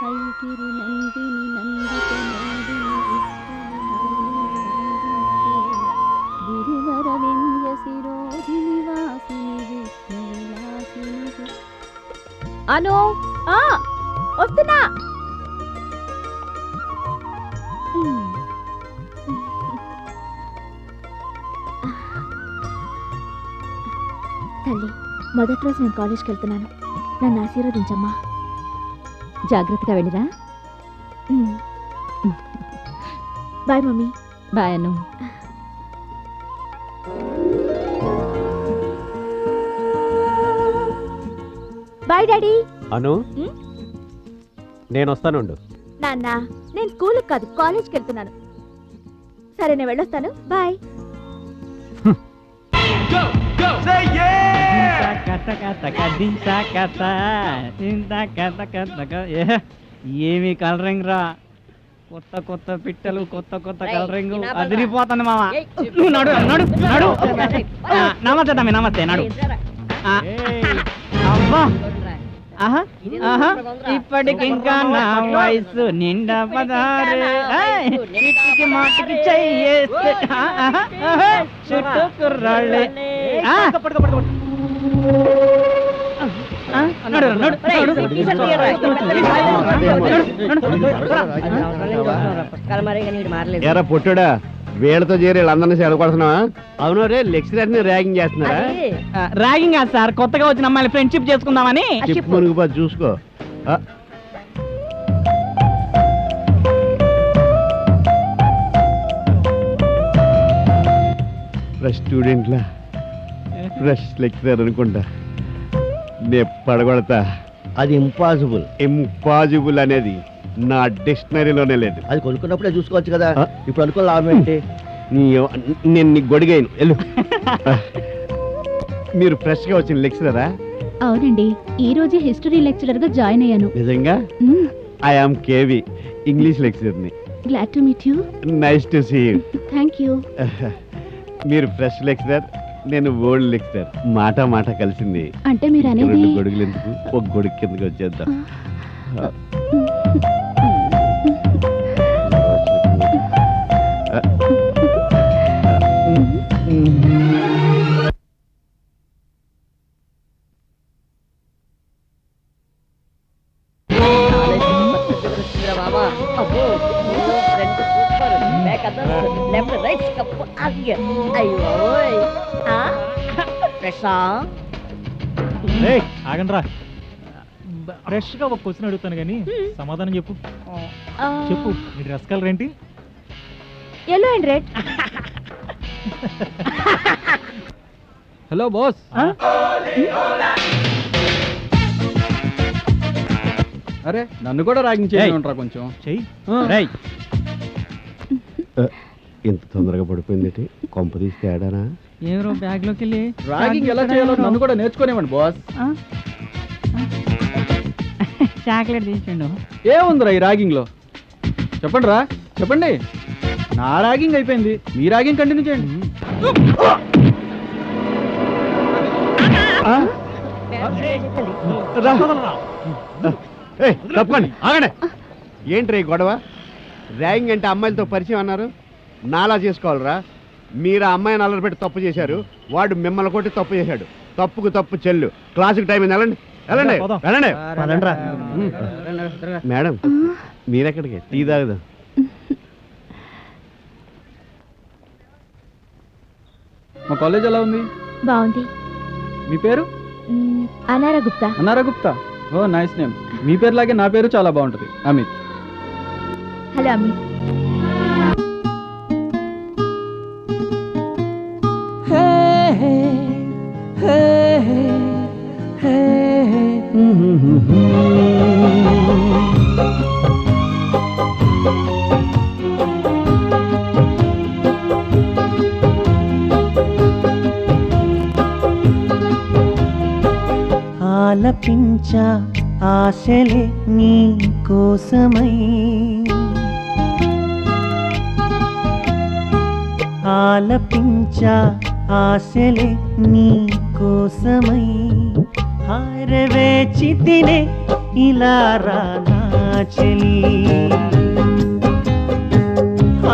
ఐగిరి నందిని నందిత నందిని గిరివర వింధ్య శిరోధిని వాసిని విష్ణు విలాసిని. అను వస్తున్నా. తల్లి, మొదటి రోజు నేను కాలేజ్కి వెళ్తున్నాను, నన్ను ఆశీర్వదించమ్మా. జాగ్రత్తగా వెళ్ళిరా. Bye mummy. Bye Anu. Bye daddy. Anu, నేను వస్తానుండు. నాన్న, నేను స్కూల్కి కాదు కాలేజ్కి వెళ్తున్నాను. సరే నేను వెళ్ళొస్తాను. బాయ్. ఏమి కలరింగ్ రా, కొత్త కొత్త పిట్టలు, కొత్త కొత్త కలరింగ్, అదిరిపోతుంది మామ. నడు నడు నడు. నమస్తే తమ్మి, నమస్తే. నడు. అబ్బా, ఇప్పటికింకా నా వయసు నిండా పదారే, ఇటుకి మాటికి చెయ్యేస్తే చుట్టూ కుర్రాళ్ళే. ఎరా పొట్టుడా, వీళ్ళతో చేరి వీళ్ళందరినీ సెలవుకొడుతున్నావా? అవును రే, లెక్చరర్ ని ర్యాగింగ్ చేస్తున్నారా? ర్యాగింగ్ కాదు సార్, కొత్తగా వచ్చిన అమ్మాయిని ఫ్రెండ్షిప్ చేసుకుందామని. మునుగుపా చూసుకో. ఫ్రెష్ స్టూడెంట్లా, ఫ్రెష్ లెక్చరర్ అనుకుంటా. నే పడగొడతా. అది ఇంపాసిబుల్. ఇంపాసిబుల్ అనేది నా డిక్షనరీలోనే లేదు. అది కొనుక్కున్నప్పుడే చూసుకోవచ్చు కదా, ఇప్పుడు అనుకో లాభం ఏంటి? నేను నీకు గొడిగాను వెళ్ళు. మీరు ఫ్రెష్ గా వచ్చిన లెక్చరరా? అవునండి, ఈ రోజే హిస్టరీ లెక్చరర్ గా జాయిన్ అయ్యాను. నిజంగా? I am KV, English lecturer ని. Glad to meet you. Nice to see you. Thank you. మీరు ఫ్రెష్ లెక్చరర్, నేను ఓల్డ్ లెక్చరర్. మాట మాట కలిసింది. అంటే మీరు అనేది రెండు గొడుగులు ఎందుకు, ఒక గొడుగు కిందకి వచ్చేద్దాం. ఆగండ్రా, ఫ్రెష్ గా ఒక క్వశ్చన్ అడుగుతాను కానీ సమాధానం చెప్పు. చెప్పు, నీ డ్రెస్ కలర్ ఏంటి? yellow and red. Hello boss. అరే నన్ను కూడా ర్యాగింగ్ చేయమంటారా? కొంచెం చెయ్యి. ఇంత తొందరగా పడిపోయింది, కొంప తీసి తేడానా? ఏమో బ్యాగ్ లోకి వెళ్ళి ర్యాగింగ్ ఎలా చేయాలో నన్ను కూడా నేర్చుకోనివ్వండి బాస్. చాక్లెట్ తీసిండు. ఏముందిరా ఈ ర్యాగింగ్ లో? చెప్పండి రా, చెప్పండి. నా ర్యాగింగ్ అయిపోయింది, మీ ర్యాగింగ్ కంటిన్యూ చేయండి. తప్పండి, ఆగండి. ఏంటి గొడవ? ర్యాగింగ్ అంటే అమ్మాయిలతో పరిచయం అన్నారు, నాలా చేసుకోవాలరా? మీరు ఆ అమ్మాయిని అల్లరి పెట్టి తప్పు చేశారు, వాడు మిమ్మల్ని కొట్టి తప్పు చేశాడు. తప్పుకు తప్పు చెల్లు. క్లాసుకి టైం అయింది, వెళ్ళండి వెళ్ళండి వెళ్ళండి. మేడం, మీరెక్కడికి? టీ తాగదు. మా కాలేజ్ ఎలా ఉంది? బాగుంది. మీ పేరు? అనారా గుప్తా. అనారా గుప్తా. ఓ నైస్ నేమ్. మీ పేరు లాగే నా పేరు చాలా బాగుంటుంది, అమిత్. హలో అమిత్. ఆలపించా ఆశలే నీ కోసమై, ఆలపించా ఆశలే నీ కోసమై, హారవేచి తినే ఇలా రా నా చెలి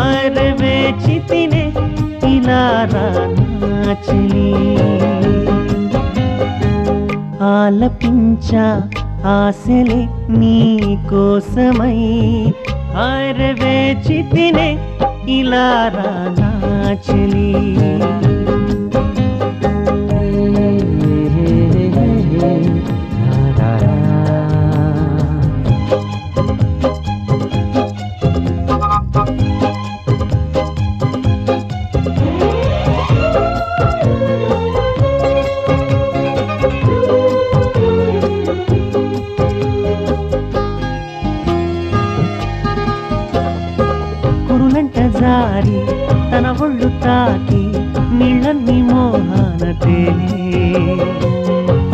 అరే వేచి తినే ఇలా రా నా చెలి ఆలపించా ఆశలే నీ కోసమై అరే వేచి తినే ఇలా రా నా చెలి కురులంట జారి తన ఒళ్ళు తాకి నీళ్ళన్ని మోహాన తేలే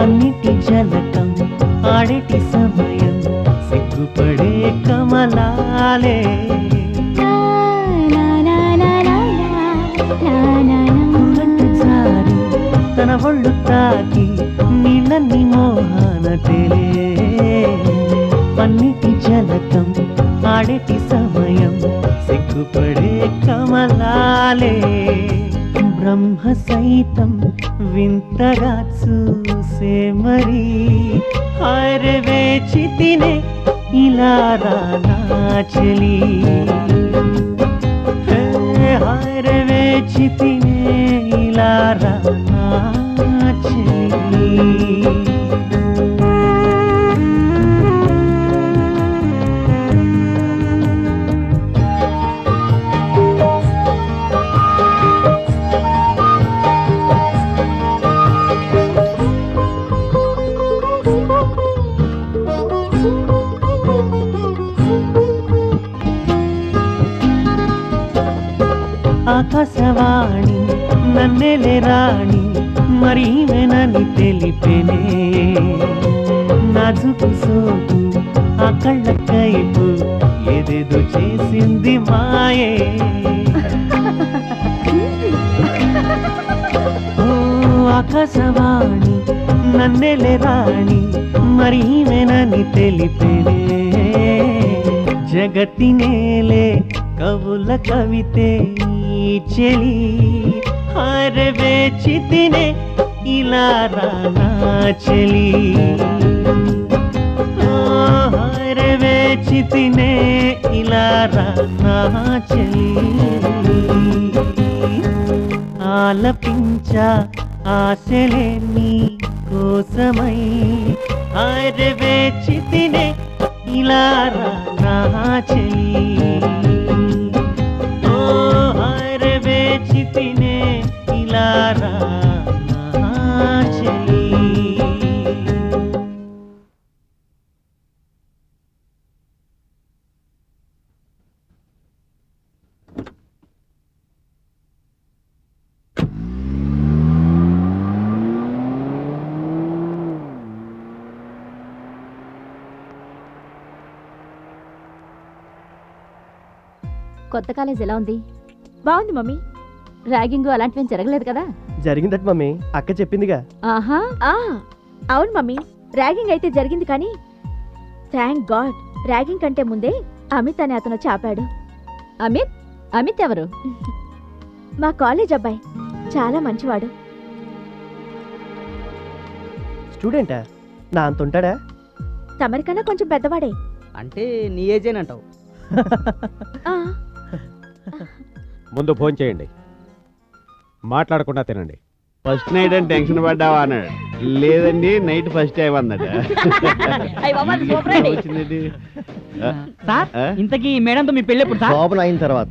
అన్నిటి జలకం ఆడేటి సమయం సిగ్గుపడే కమలాలే కురులంట జారి తన ఒళ్ళు తాకి నీళ్ళన్ని మోహాన తేలే అన్నిటి జలకం ఆడేటి సమయం సిగ్గుపడే కమలాలే బ్రహ్మ సైతం వింతగా చూసే మరి హరే వేచి తినే ఇలా రా నా చెలి హరే వేచి తినే ఇలా రా నా చెలి ఆకాశవాణి నన్నెలే రాణి మరి వెనని తెలిపెనే నాజుకు సోకు ఆ కళ్ళ కైపు ఏదేదో చేసింది మాయే ఓ ఆకాశవాణి నన్నెలే రాణి మరి వెనని తెలిపెనే జగతినేలే కవుల కవితే ఈ చెలి హరే వేచి తినే ఇలా రా నా చెలి హరే వేచి తినే ఇలా రా నా చెలి ఆలపించా ఆశలే నీ కోసమై హరే వేచి తినే ఇలా రా నా చెలి హరే వేచి తినే ఇలా రా నా చెలి కొత్త కాలేజ్ ఎలా ఉంది? బాగుంది మమ్మీ. ర్యాగింగ్ అలాంటివేం జరగలేదు కదా? జరిగిందట మమ్మీ, అక్క చెప్పిందిగా. ఆహా, అవును మమ్మీ, ర్యాగింగ్ అయితే జరిగింది కానీ థ్యాంక్ గాడ్ ర్యాగింగ్ కంటే ముందే అమిత్ అనే అతను చాపాడు. అమిత్? అమిత్ ఎవరు? మా కాలేజ్ అబ్బాయి, చాలా మంచివాడు. స్టూడెంటా? నా అంత ఉంటాడా? తమరికన్నా కొంచెం పెద్దవాడే. అంటే నీ ఏజేనంటావు. ఆ, ముందు ఫోన్ చేయండి, మాట్లాడకుండా తినండి. ఫస్ట్ నైట్ అని టెన్షన్ పడ్డావా అన్నాడు. లేదండి నైట్ ఫస్ట్ టైం అన్నట. వచ్చిందండి. సార్ ఇంతకీ మేడంతో మీ పెళ్ళి ఎప్పుడు సార్? శోభన అయిన తర్వాత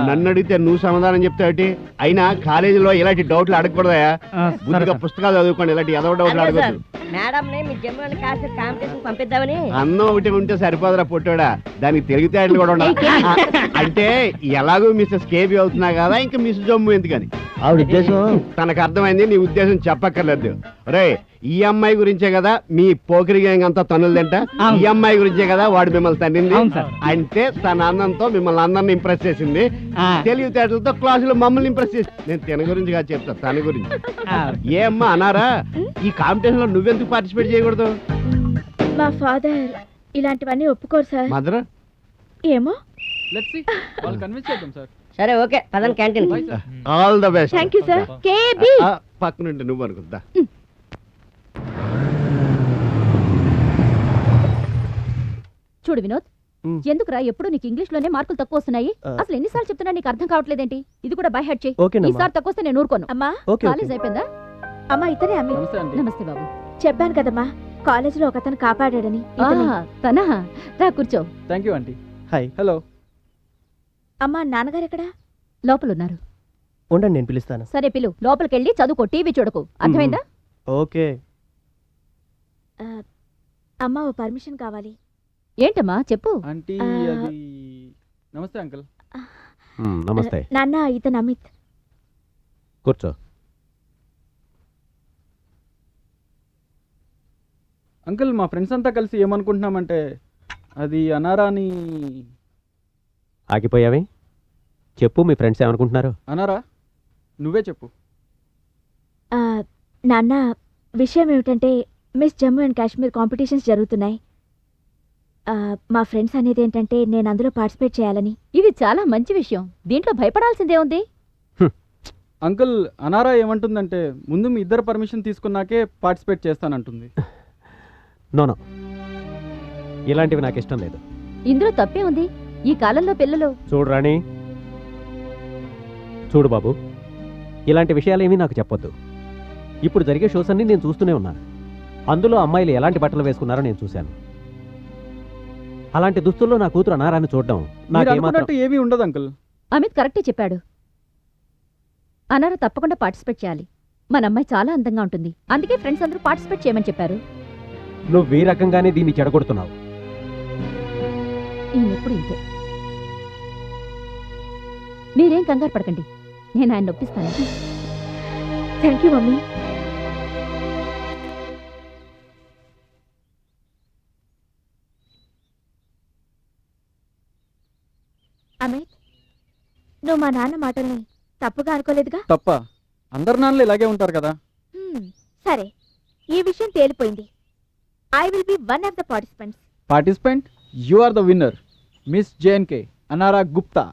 నన్ను అడిగితే నువ్వు సమాధానం చెప్తావుటి. అయినా కాలేజీలో ఇలాంటి డౌట్లు అడగకూడదా? బుద్ధిగా పుస్తకాలు చదువుకోండి, ఇలాంటి ఎదవ డౌట్లు అడగద్దు. అన్నం ఒకటి ఉంటే సరిపోదురా పొట్టోడా, దానికి తెలివితేటలు కూడా ఉండాలి. అంటే ఎలాగో మిస్సెస్ కేబీ అవుతున్నా కదా, ఇంకా మిస్ జమ్ము ఎందుకని ఆవిడ ఉద్దేశం తనకు అర్థమైంది. నీ ఉద్దేశం చెప్పక్కర్లేదు. రే, ఈ అమ్మాయి గురించే కదా మీ పోకిరి గ్యాంగ్ అంతా తన్నులు తింటా. ఈ అమ్మాయి గురించే కదా వాడు మిమ్మల్ని తన్నింది. అంటే తన అందంతో మిమ్మల్ని అందరిని ఇంప్రెస్ చేసింది, తెలివితేటలతో క్లాసులో మమ్మల్ని ఇంప్రెస్ చేసింది. నేను తన గురించి కాదు చెప్తా, తన గురించి. ఏ అమ్మా అన్నారా, ఈ కాంపిటీషన్ లో నువ్వెందుకు పార్టిసిపేట్ చేయకూడదు? మా ఫాదర్ ఇలాంటివన్నీ ఒప్పుకోరు సార్. మదర్ ఏమో. లెట్స్ సీ వాళ్ళు కన్విన్స్ చేద్దాం సార్. సరే ఓకే పదం canteen. Bye sir. All the best. Thank you sir. కేబీ. పక్కనుండి నువ్వు అనుకుందా. చూడు వినోద్, మ్. ఎందుకురా ఎప్పుడు నీకు ఇంగ్లీష్ లోనే మార్కులు తక్కువ వస్తున్నాయి? అసలు ఎన్నిసార్లు చెప్తున్నా నీకు అర్థం కావట్లేదేంటి? ఇది కూడా బై హార్ట్ చేయి. ఓకేనమ్మా. ఈసారి తక్కువ వస్తే నేను ఊరుకోను. అమ్మా ఓకే, కాలేజ్ అయిపోయిందా? అమ్మా ఇతనే అమ్మి. నమస్తే అండి. నమస్తే బాబు. చెప్పాను కదమ్మా కాలేజీలో ఒక అతను కాపాడాడని. తన రా కూర్చో. Thank you aunty. Hi. Hello. అమ్మా నాన్నగారు ఎక్కడా? లోపలున్నారు. ఉండండి నేను పిలుస్తాను. సరే పిలు. లోపలికెళ్ళి చదువుకో, టీవీ చూడకు. అర్థమైందా? ఓకే. అమ్మా ఓ పర్మిషన్ కావాలి. ఏంటమ్మా చెప్పు. ఆంటీ ఆ. అది నమస్తే అంకుల్. నమస్తే. నాన్న ఇతను అమిత్. కూర్చో. అంకుల్ మా ఫ్రెండ్స్ అంతా కలిసి ఏమనుకుంటున్నామంటే అది అనారాని. ఆగిపోయావి? చెప్పు, మీ ఫ్రెండ్స్ ఏమనుకుంటున్నారు? అనారా నువ్వే చెప్పు. నాన్న విషయం ఏమిటంటే miss Jammu and Kashmir competitions జరుగుతున్నాయి. మా ఫ్రెండ్స్ అనేది ఏంటంటే నేను అందులో పార్టిసిపేట్ చేయాలని. ఇది చాలా మంచి విషయం. దీంట్లో భయపడాల్సిందే ఉంది. అంకుల్ అనారా ఏమంటుందంటే ముందు మీ ఇద్దరు పర్మిషన్ తీసుకున్నాకే పార్టిసిపేట్ చేస్తానంటుంది. నోనో, ఇలాంటివి నాకు ఇష్టం లేదు. ఇందులో తప్పే ఉంది. ఈ కాలంలో పిల్లలు. చూడు రాణి, చూడు బాబు, ఇలాంటి విషయాలేమీ నాకు చెప్పొద్దు. ఇప్పుడు జరిగే షోస్ అన్నీ నేను చూస్తూనే ఉన్నాను. అందులో అమ్మాయిలు ఎలాంటి బట్టలు వేసుకున్నారో నేను చూశాను. అలాంటి దుస్తుల్లో నా కూతురు అనారాన్ని చూడడం మీరు నాకేమాత్రం. అనుకున్నట్టు ఏమీ ఉండదు అంకుల్. అమిత్ కరెక్టే చెప్పాడు. అనార తప్పకుండా పార్టిసిపేట్ చేయాలి. మన అమ్మాయి చాలా అందంగా ఉంటుంది. అందుకే ఫ్రెండ్స్ అందరూ పార్టిసిపేట్ చేయమని చెప్పారు. నువ్వు ఈ రకంగానే దీన్ని చెడగొడుతున్నావు. ఈయనెప్పుడు ఇంతే. మీరేం కంగారు పడకండి, నేను ఆయన నొప్పిస్తాను. Thank you mummy. అమిత్, నువ్వు మా నాన్న మాటల్ని తప్పుగా అనుకోలేదుగా? తప్ప అందరు నాన్నలు ఇలాగే ఉంటారు కదా. సరే, ఈ విషయం తేలిపోయింది. I will be one of the participants. Participant you are the winner miss JNK Anara Gupta.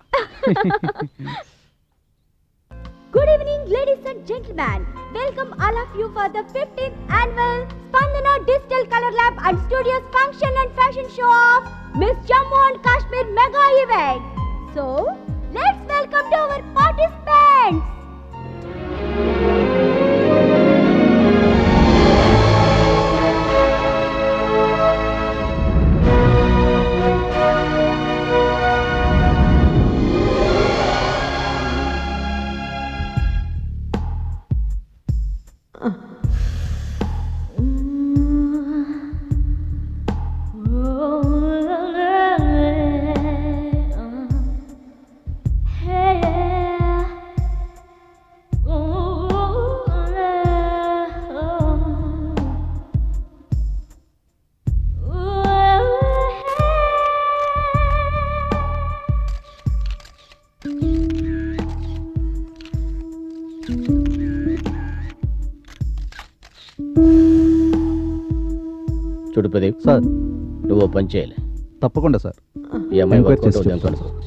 Good evening, ladies and gentlemen. Welcome all of you for the 15th annual Spandana Digital Color Lab and Studios Function and Fashion Show of Miss Jammu and Kashmir Mega Event. So, let's welcome to our participants. చూడు Pradeep sir, నువ్వు పని చేయాలి. తప్పకుండా sir. ఈ అమ్మాయి Enquire work out చేసి అవుతుంది చెప్తాను. అనుకోను.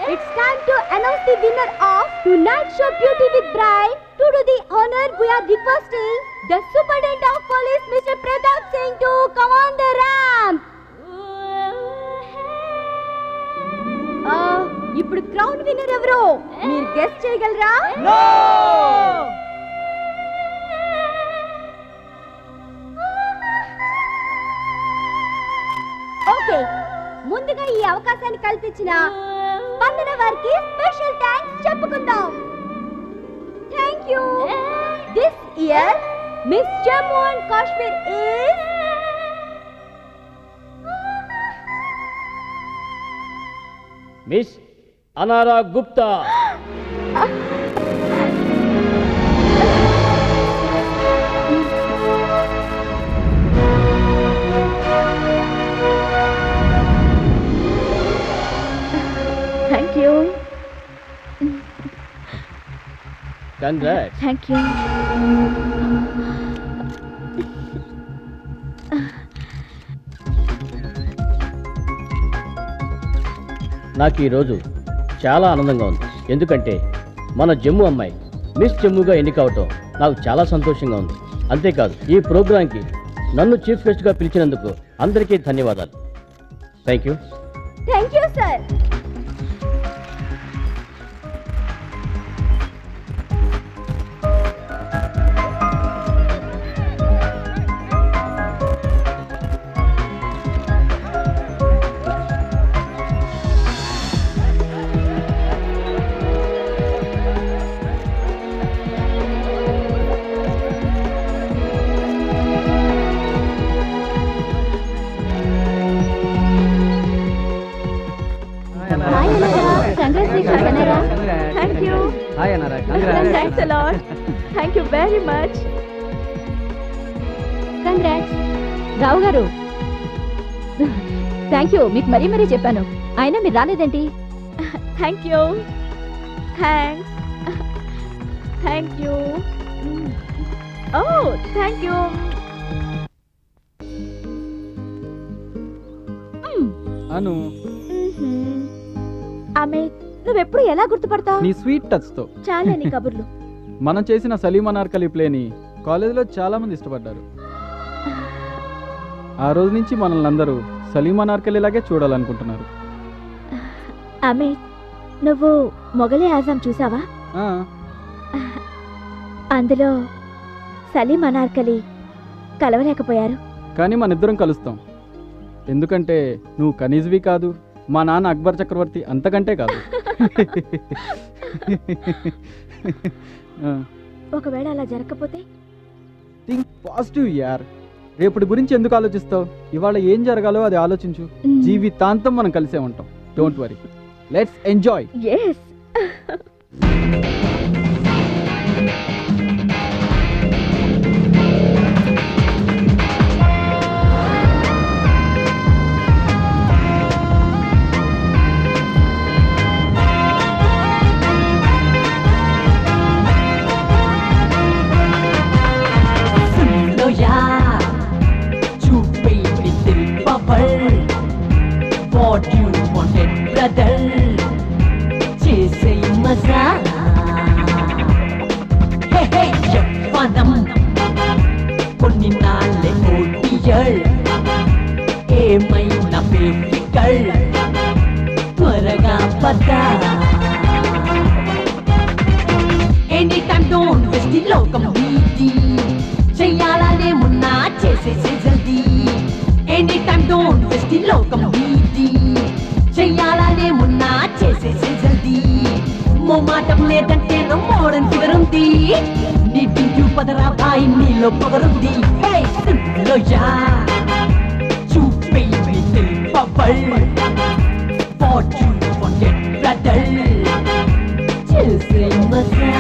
It's time to announce the winner of tonight's show Beauty with Bride. To do the honor, we are requesting the Superintendent of Police, Mr. Pratap Singh, to come on the ramp. ఇప్పుడు crown winner ఎవరు మీరు guest చేయగలరా? Okay, ముందుగా ఈ అవకాశాన్ని కల్పించిన స్పందన వారికి స్పెషల్ థ్యాంక్స్ చెప్పుకుందాం. Thank you. This year miss Jammu and Kashmir is miss Anara Gupta. Thank you. Congrats. Thank you. నాకు ఈరోజు చాలా ఆనందంగా ఉంది. ఎందుకంటే మన జమ్ము అమ్మాయి మిస్ జమ్ముగా ఎన్నికవటం నాకు చాలా సంతోషంగా ఉంది. అంతేకాదు ఈ ప్రోగ్రాంకి నన్ను చీఫ్ గెస్ట్గా పిలిచినందుకు అందరికీ ధన్యవాదాలు. Thank you. Thank you sir. Hi Anara. Congratulations Anara. Thank you. Hi Anara. Thanks a lot. Thank you very much. Congrats. Rao గారు థ్యాంక్ యూ. మీకు మరీ మరీ చెప్పాను, అయినా మీరు రాలేదేంటి? Thank you. Thanks. Thank you. Oh thank you. Anu ఆమె నువ్వెప్పుడు ఎలా గుర్తుపడతావు? నీ స్వీట్ టచ్ తో చాలా నీ కబుర్లు. మనం చేసిన సలీం అనార్కలి ప్లేని కాలేజీలో చాలా మంది ఇష్టపడ్డారు. ఆ రోజు నుంచి మనల్ని అందరూ సలీం అనార్కలిలాగే చూడాలనుకుంటున్నారు. ఆమె నువ్వు మొగలే ఆజం చూసావా? ఆ, అందులో సలీం అనార్కలి కలవలేకపోయారు. కానీ మన ఇద్దరం కలుస్తాం. ఎందుకంటే నువ్వు కనీజ్వి కాదు, మా నాన్న అక్బర్ చక్రవర్తి అంతకంటే కాదు. ఒకవేళ అలా జరగకపోతే? థింక్ పాజిటివ్ యార్. రేపటి గురించి ఎందుకు ఆలోచిస్తావు? ఇవాళ ఏం జరగాలో అది ఆలోచించు. జీవితాంతం మనం కలిసే ఉంటాం. Don't worry, let's enjoy. yes. What you wanted, brother? Chase maza. Hey hey, Japanam. Konni naale odiyal. Emaina befikal. Twaraga pada. Anytime don't waste the lokam beedi. Cheyalane munna chese se jaldi. Anytime don't waste the lokam beedi. చెయ్యాలనే మున్నా చేసేసే జల్దీ. మోమాటం లేదంటే modern figure ఉంది. నీ పింక్యూ పదరా భాయ్ నీలో పొగరుంది. హే లోయా చూపే little bubble. What you wanted brother? చేసే మజా.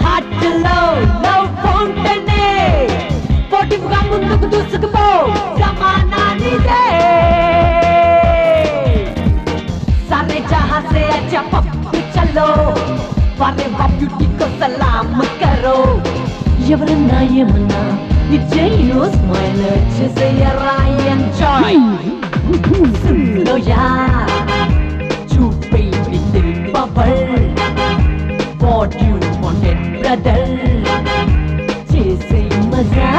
హార్ట్లో లవ్ ఫౌంటైనే పోటీగా ముందుకు దూసుకుపో. జమానానిదే సారే జహాं से अच्छा पप्पू चलो. వారే వా బ్యూటీ కో సలాం కరో. ఎవరన్నా ఏమన్నా నిజంలో స్మైల్ చేసేయరా. ఎంజాయ్ లోయా చూపే little bubble. What you wanted brother? చేసే మజా.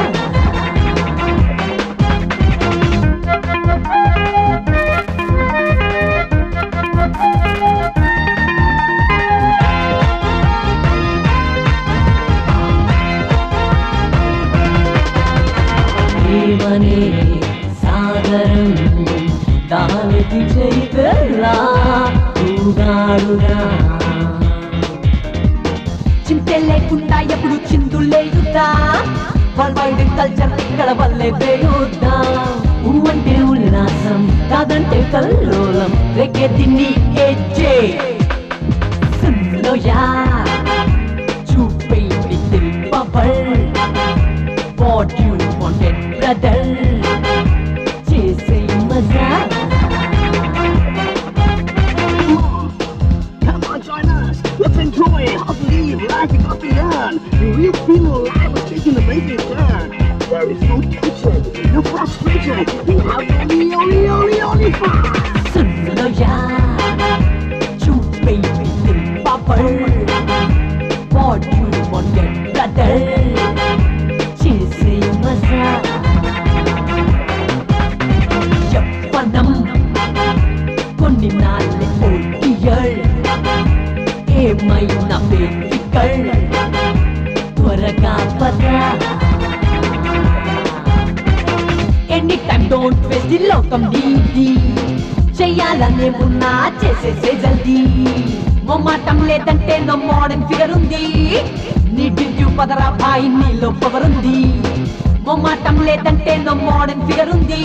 ఇది చేయరా ఊగాడురా చింతే లేకుండా ఎప్పుడు చిందులేయుద్దా వరల్డ్ వైడ్ కల్చర్ ఇక్కడ వల్లే వేయుద్దా అంటే ఉల్లాసం కాదంటే కల్లోలం రేగేది నీకేజే సున్నోయా చూపేది తిరుపబల్ వాట్ యు వాంటెడ్ బ్రదర్ చేసే మజా Come on, join us. Let's enjoy it. I'll believe laughing up the end. The real feel alive is taking the making turn. There is no tension, no frustration. We have only fun. సున్నోయా చూపేది తిరుపబల్ what you wanted brother చేసే మజా యవ్వనం కొన్ని నాళ్ళే ఓడియల్ ఏమైనా బేఫికర్ త్వరగా పద any time don't waste the లోకం నీది చెయ్యాలనే ఉన్నా చేసేసే జల్దీ మొమ్మాటం లేదంటే నో మోడర్న్ ఫిగర్ ఉంది నీ డిండ్యూ పదరా భాయి నీలో పవర్ ఉంది మొమ్మాటం లేదంటే నో మోడర్న్ ఫిగర్ ఉంది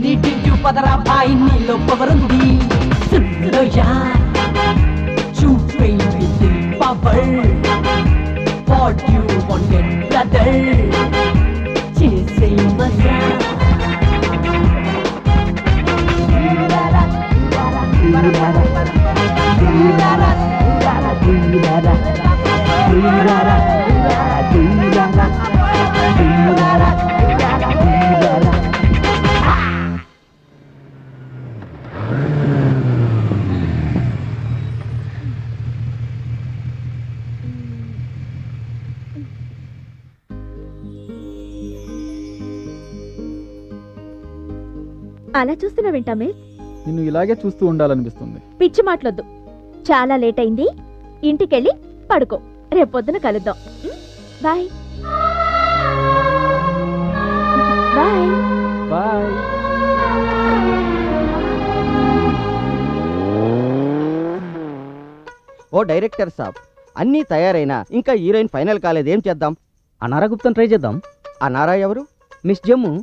నీ డిండ్యూ పదరా భాయి నీలో పవర్ ఉంది సున్నోయా చూపేది power what you wanted brother చేసే మజా అలా చూస్తున్నావేంటమ్మే? నిన్ను ఇలాగే చూస్తూ ఉండాలనిపిస్తుంది. పిచ్చి మాటలొద్దు. చాలా లేట్ అయింది, ఇంటికెళ్ళి పడుకో. రేపొద్దున కలుద్దాం. Bye bye bye. Oh director సాబ్, అన్నీ తయారైనా ఇంకా హీరోయిన్ ఫైనల్ కాలేదు, ఏం చేద్దాం? అనారా గుప్తం ట్రై చేద్దాం. అనారా ఎవరు? మిస్ జమ్ము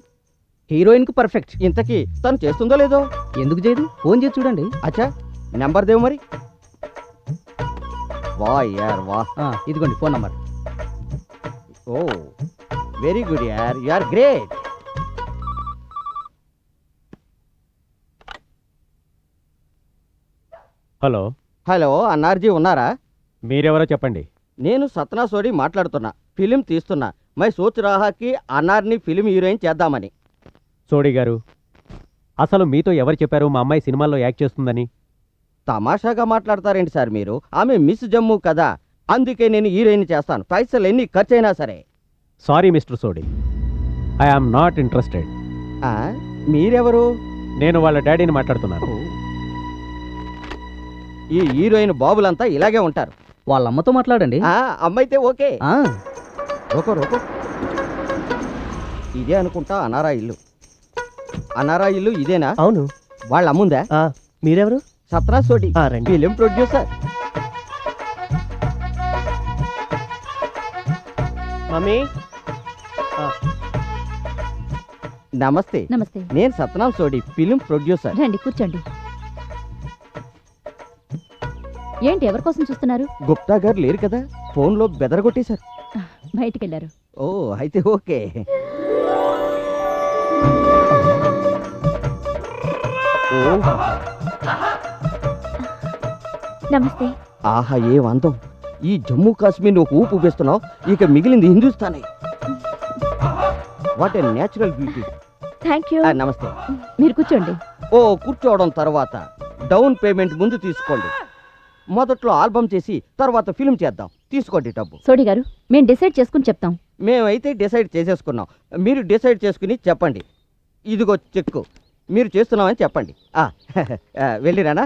హీరోయిన్ కు పర్ఫెక్ట్. ఇంతకీ తను చేస్తుందో లేదో? ఎందుకు చేయదు? ఫోన్ చేసి చూడండి. అచ్చా, నెంబర్ దేవు మరి. వా యార్ వా. ఇదిగోండి phone number. Oh very good యార్, you are great. Hello hello, అన్నార్జీ ఉన్నారా? మీరెవరో చెప్పండి. నేను సత్నా సోడి మాట్లాడుతున్నా. ఫిలిం తీస్తున్నా. మై సోచ్ రాహాకి అన్నార్ని ఫిలిం హీరోయిన్ చేద్దామని. సోడి గారు, అసలు మీతో ఎవరు చెప్పారు మా అమ్మాయి సినిమాల్లో యాక్ట్ చేస్తుందని? తమాషాగా మాట్లాడతారేంటి సార్ మీరు? ఆమె మిస్ జమ్ము కదా, అందుకే నేను హీరోయిన్ చేస్తాను. పైసలు ఎన్ని ఖర్చు అయినా సరే. Sorry mister Sodhi, I am not interested. మీరెవరు? నేను వాళ్ళ డాడీని మాట్లాడుతున్నాను. ఈ హీరోయిన్ బాబులంతా ఇలాగే ఉంటారు. వాళ్ళ అమ్మతో మాట్లాడండి. అమ్మైతే ఓకే. రోకో రోకో, ఇదే అనుకుంటా అనారా ఇల్లు. అనారా ఇల్లు ఇదేనా? అవును. వాళ్ళ అమ్ముందా? మీరెవరు? సత్నా సోడి, రండి. Film producer. మమ్మీ. నమస్తే. నమస్తే. నేను సత్నాం సోడి, ఫిలిం ప్రొడ్యూసర్. రండి కూర్చోండి. ఏంటి ఎవరి కోసం చూస్తున్నారు? గుప్తా గారు లేరు కదా, ఫోన్లో బెదరగొట్టేశారు. బయటికెళ్ళారు. ఓ అయితే ఓకే. నమస్తే. ఆహా ఏం అందం. ఈ జమ్మూ కాశ్మీర్ ఒక ఊపు వేస్తున్నావు, ఇక మిగిలింది హిందుస్థానే. What a natural beauty. Thank you. నమస్తే. మీరు కూర్చోండి. ఓ కూర్చోవడం తర్వాత డౌన్ పేమెంట్ ముందు తీసుకోండి. మొదట్లో ఆల్బమ్ చేసి తర్వాత ఫిల్మ్ చేద్దాం. తీసుకోండి డబ్బు. సోడి గారు, మేము డిసైడ్ చేసుకుని చెప్తాం. మేమైతే డిసైడ్ చేసేసుకున్నాం, మీరు డిసైడ్ చేసుకుని చెప్పండి. ఇదిగో చెక్కు, మీరు చేస్తున్నామని చెప్పండి. వెళ్ళిరానా?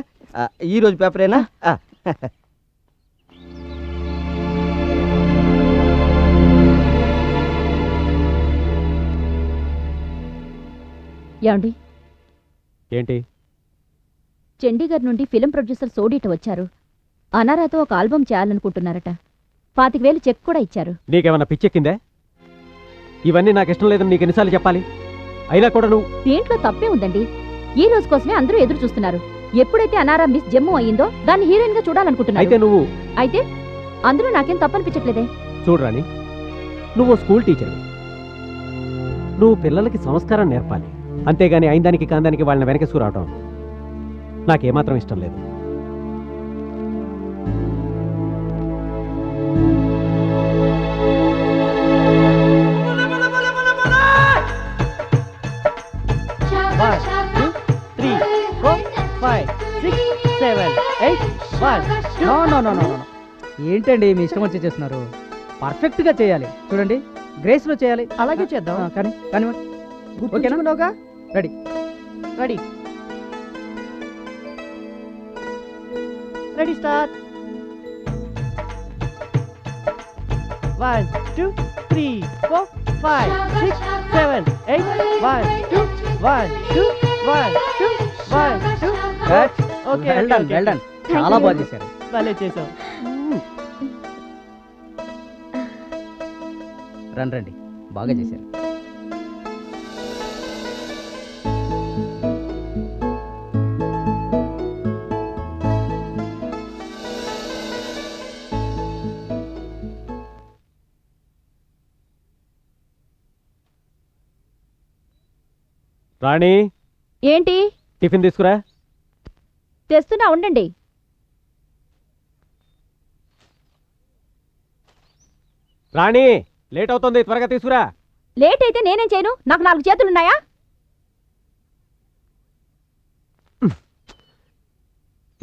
ఈరోజు పేపరేనా? ఏమండి, ఏంటి? చండీగఢ్ నుండి ఫిలిం ప్రొడ్యూసర్ సోడీట వచ్చారు. అనారాతో ఒక ఆల్బమ్ చేయాలనుకుంటున్నారట. 25,000 చెక్ కూడా ఇచ్చారు. నీకేమన్నా పిచ్చెక్కిందే? ఇవన్నీ నాకు ఇష్టం లేదని నీకు ఎన్నిసార్లు చెప్పాలి? అయినా కూడా నువ్వు... దీంట్లో తప్పే ఉందండి. ఈ రోజు కోసమే అందరూ ఎదురు చూస్తున్నారు. ఎప్పుడైతే అనారా మిస్ జమ్ము అయ్యిందో దాన్ని హీరోయిన్ గా చూడాలనుకుంటున్నారు. అయితే అందులో నాకేం తప్పనిపించట్లేదే. చూడరాని, నువ్వు స్కూల్ టీచర్వి. నువ్వు పిల్లలకి సంస్కారం నేర్పాలి, అంతేగాని అయిందానికి కాందానికి వాళ్ళని వెనకేసుకు రావటం నాకేమాత్రం ఇష్టం లేదు. ఏంటండి మీ ఇష్టం వచ్చి చేస్తున్నారు? పర్ఫెక్ట్ గా చేయాలి. చూడండి, గ్రేస్ లో చేయాలి. అలాగే చేద్దాం. కానీ కానీ ఓకేనా? Ready ready ready start. 1 2 3 4 5 6 7 8 1 2 1 2 1 2 1 2 okay. Well done. చాలా బాగా చేశారు. భలే చేశావు. రండి, బాగా చేశారు. రాణి, ఏంటి? టిఫిన్ తీసుకురా. తెస్తున్నా, ఉండండి. రాణి, లేట్ అవుతుంది, త్వరగా తీసుకురా. లేట్ అయితే నేనేం చేయను? నాకు 4 చేతులున్నాయా?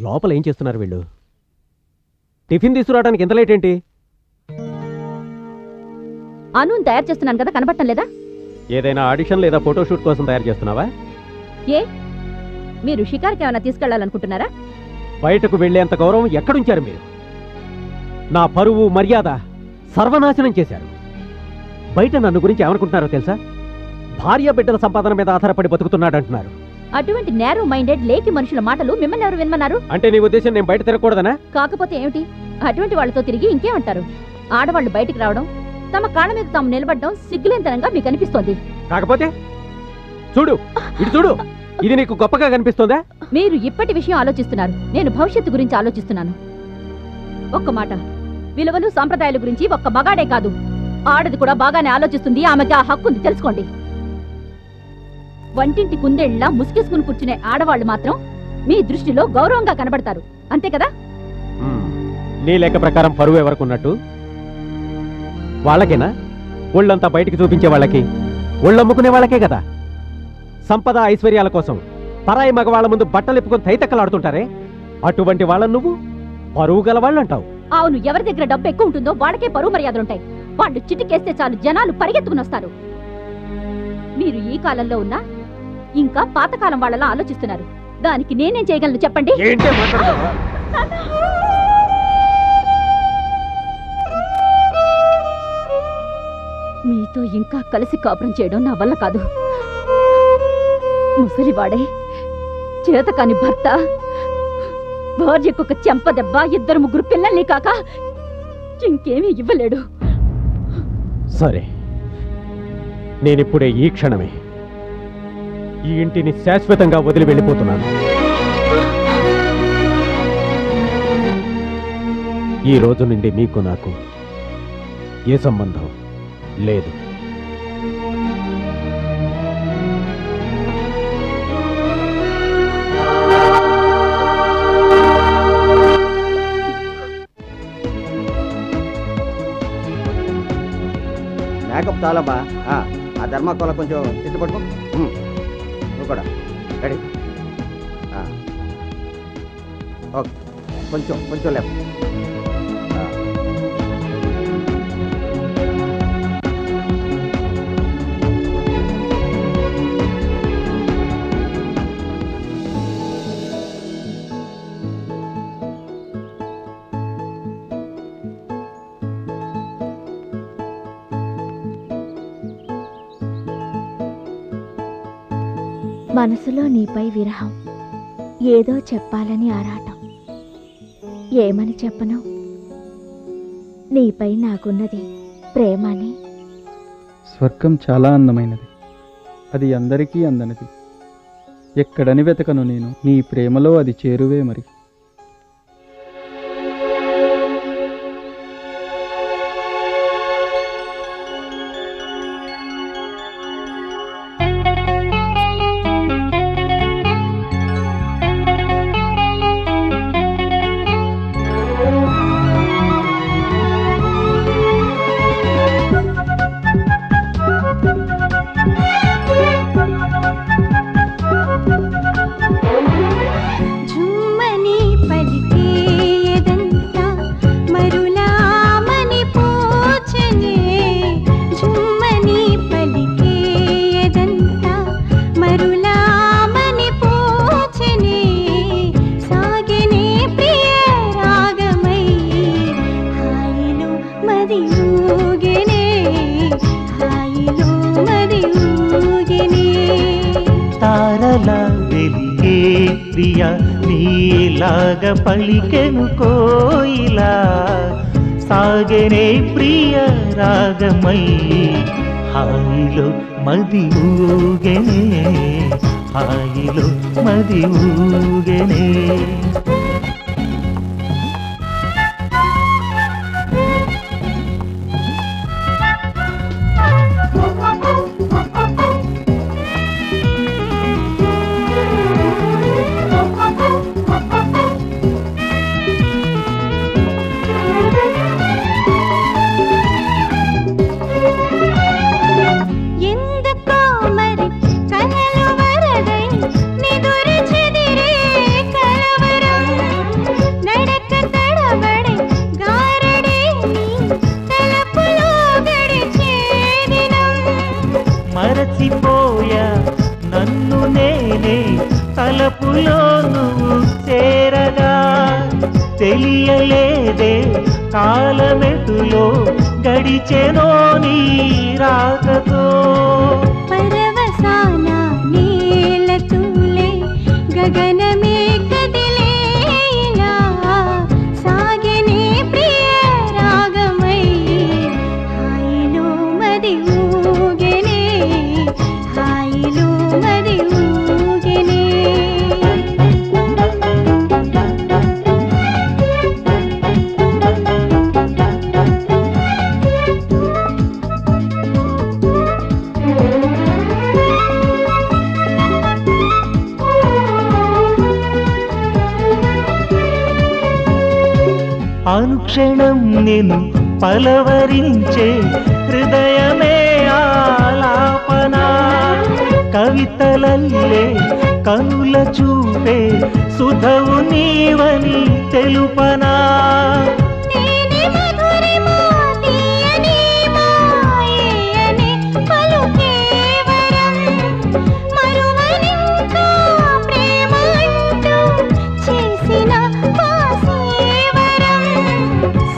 లోపల ఏం చేస్తున్నారు వీళ్ళు? టిఫిన్ తీసుకురావడానికి ఎంత లేట్ ఏంటి? అనుని తయారు చేస్తున్నాను కదా, కనబడటం లేదా? ఏదైనా ఆడిషన్ లేదా ఫోటోషూట్ కోసం తయారు చేస్తున్నావా? ఏ, మీరు షికార్కి ఏమైనా తీసుకెళ్లాలనుకుంటున్నారా? బయటకు వెళ్లేంత గౌరవం ఎక్కడుంచారు మీరు? నా పరువు మర్యాద సర్వనాశనం చేశారు. బయట నన్ను గురించి ఏమనుకుంటున్నారో తెలుసా? భార్య బిడ్డల సంపాదన మీద ఆధారపడి బతుకుతున్నాడంటున్నారు. అటువంటి నేరో మైండెడ్ లేకి మనుషుల మాటలు మిమ్మల్ని ఎవరు వినమన్నారు? అంటే నీ ఉద్దేశం నేను బయట తిరగకూడదనా? కాకపోతే ఏమిటి? అటువంటి వాళ్ళతో తిరిగి ఇంకేమంటారు? ఆడవాళ్ళు బయటికి రావడం, తమ కాళ్ళ మీద తాము నిలబడడం సిగ్గులేంతనంగా మీకు అనిపిస్తోంది. కాకపోతే చూడు, ఇటు చూడు, ఇది నీకు గొప్పగా కనిపిస్తోందా? మీరు ఇప్పటి విషయం ఆలోచిస్తున్నారు, నేను భవిష్యత్తు గురించి ఆలోచిస్తున్నాను. ఒక్క మాట, విలువలు సాంప్రదాయాల గురించి ఒక్క మగాడే కాదు, ఆడది కూడా బాగానే ఆలోచిస్తుంది. ఆమెకి ఆ హక్కు ఉంది, తెలుసుకోండి. వంటింటి కుందేళ్లా ముసుగేసుకుని కూర్చునే ఆడవాళ్లు మాత్రం మీ దృష్టిలో గౌరవంగా కనబడతారు, అంతే కదా? నీ లెక్క ప్రకారం పరువు ఎవరుకున్నట్టు? వాళ్ళకేనా? ఒళ్ళంతా బయటికి చూపించే వాళ్ళకి, ఒళ్ళమ్ముకునే వాళ్ళకే కదా. సంపద ఐశ్వర్యాల కోసం పరాయి మగవాళ్ల ముందు బట్టలిప్పుకొని తైతక్కలాడుతుంటారే, అటువంటి వాళ్ళని నువ్వు పరువు గల వాళ్ళు అంటావు. అవును, ఎవరి దగ్గర డబ్బు ఎక్కువ ఉంటుందో వాళ్ళకే పరువు మర్యాదలుంటాయి. వాళ్ళు చిటికేస్తే చాలు జనాలు పరిగెత్తుకుని వస్తారు. మీరు ఈ కాలంలో ఉన్నా ఇంకా పాతకాలం వాళ్ళలా ఆలోచిస్తున్నారు. దానికి నేనేం చేయగలను చెప్పండి? మీతో ఇంకా కలిసి కాపురం చేయడం నా వల్ల కాదు. ముసలివాడే, చేతకాని భర్త, భార్యకు ఒక చెంపదెబ్బ, 2-3 పిల్లల్ని కాక ఇంకేమీ ఇవ్వలేడు. సరే, నేనిప్పుడే ఈ క్షణమే ఈ ఇంటిని శాశ్వతంగా వదిలి వెళ్ళిపోతున్నాను. ఈ రోజు నుండి మీకు నాకు ఏ సంబంధం లేదు. మేకప్ చాలా బా. ఆ ధర్మాకోల కొంచెం ఎత్తుపట్టుకో. నువ్వు కూడా రెడీ? ఓకే, కొంచెం కొంచెం లేపు. మనసులో నీపై విరహం ఏదో చెప్పాలని ఆరాటం. ఏమని చెప్పను? నీపై నాకున్నది ప్రేమని. స్వర్గం చాలా అందమైనది, అది అందరికీ అందనిది. ఎక్కడని వెతకను నేను, నీ ప్రేమలో అది చేరువే మరి. ఝుమ్మని పలికేదంతా మరులామని పోచనే. ఝుమ్మని పలికేదంతా మరులామని పోచనే. సాగెనే ప్రియ రాగమై హాయిలో మది ఊగెనే. హాయిలో మది ఊగెనే. తారలా వెలిగే ప్రియ నీలాగ పలికెను కోయిలా. సాగనే ప్రియ రాగమై హాయిలో మది ఊగెనే. హాయిలో మది ఊగెనే. ఎందుకో మరి కలలు వరదై నిదురు చెదిరే కలవరం. నడక తడబడే గారడే నీ తలపులో గడిచే దినం. మరచిపోయా నన్ను నేనే తలపులో నువ్వు చేరగా. తెలియలేదే కాలమెటులో గడిచెనో నీ రాకతో. పరవశాన నీల తూలే గగనమే కదిలేలా. సాగెనే ప్రియ రాగమై హాయిలో మది ఊగెనే. హాయిలో మది ఊగెనే. అనుక్షణం నేను పలవరించే హృదయమే ఆలాపన. కవితలల్లే కనుల చూపే సుధవు నీవని తెలుపనా. నేనే మధురిమా తీయని మాయనే పలుకే వరం. మరువనింకా ప్రేమ అంటూ చేసిన పాసేవరం.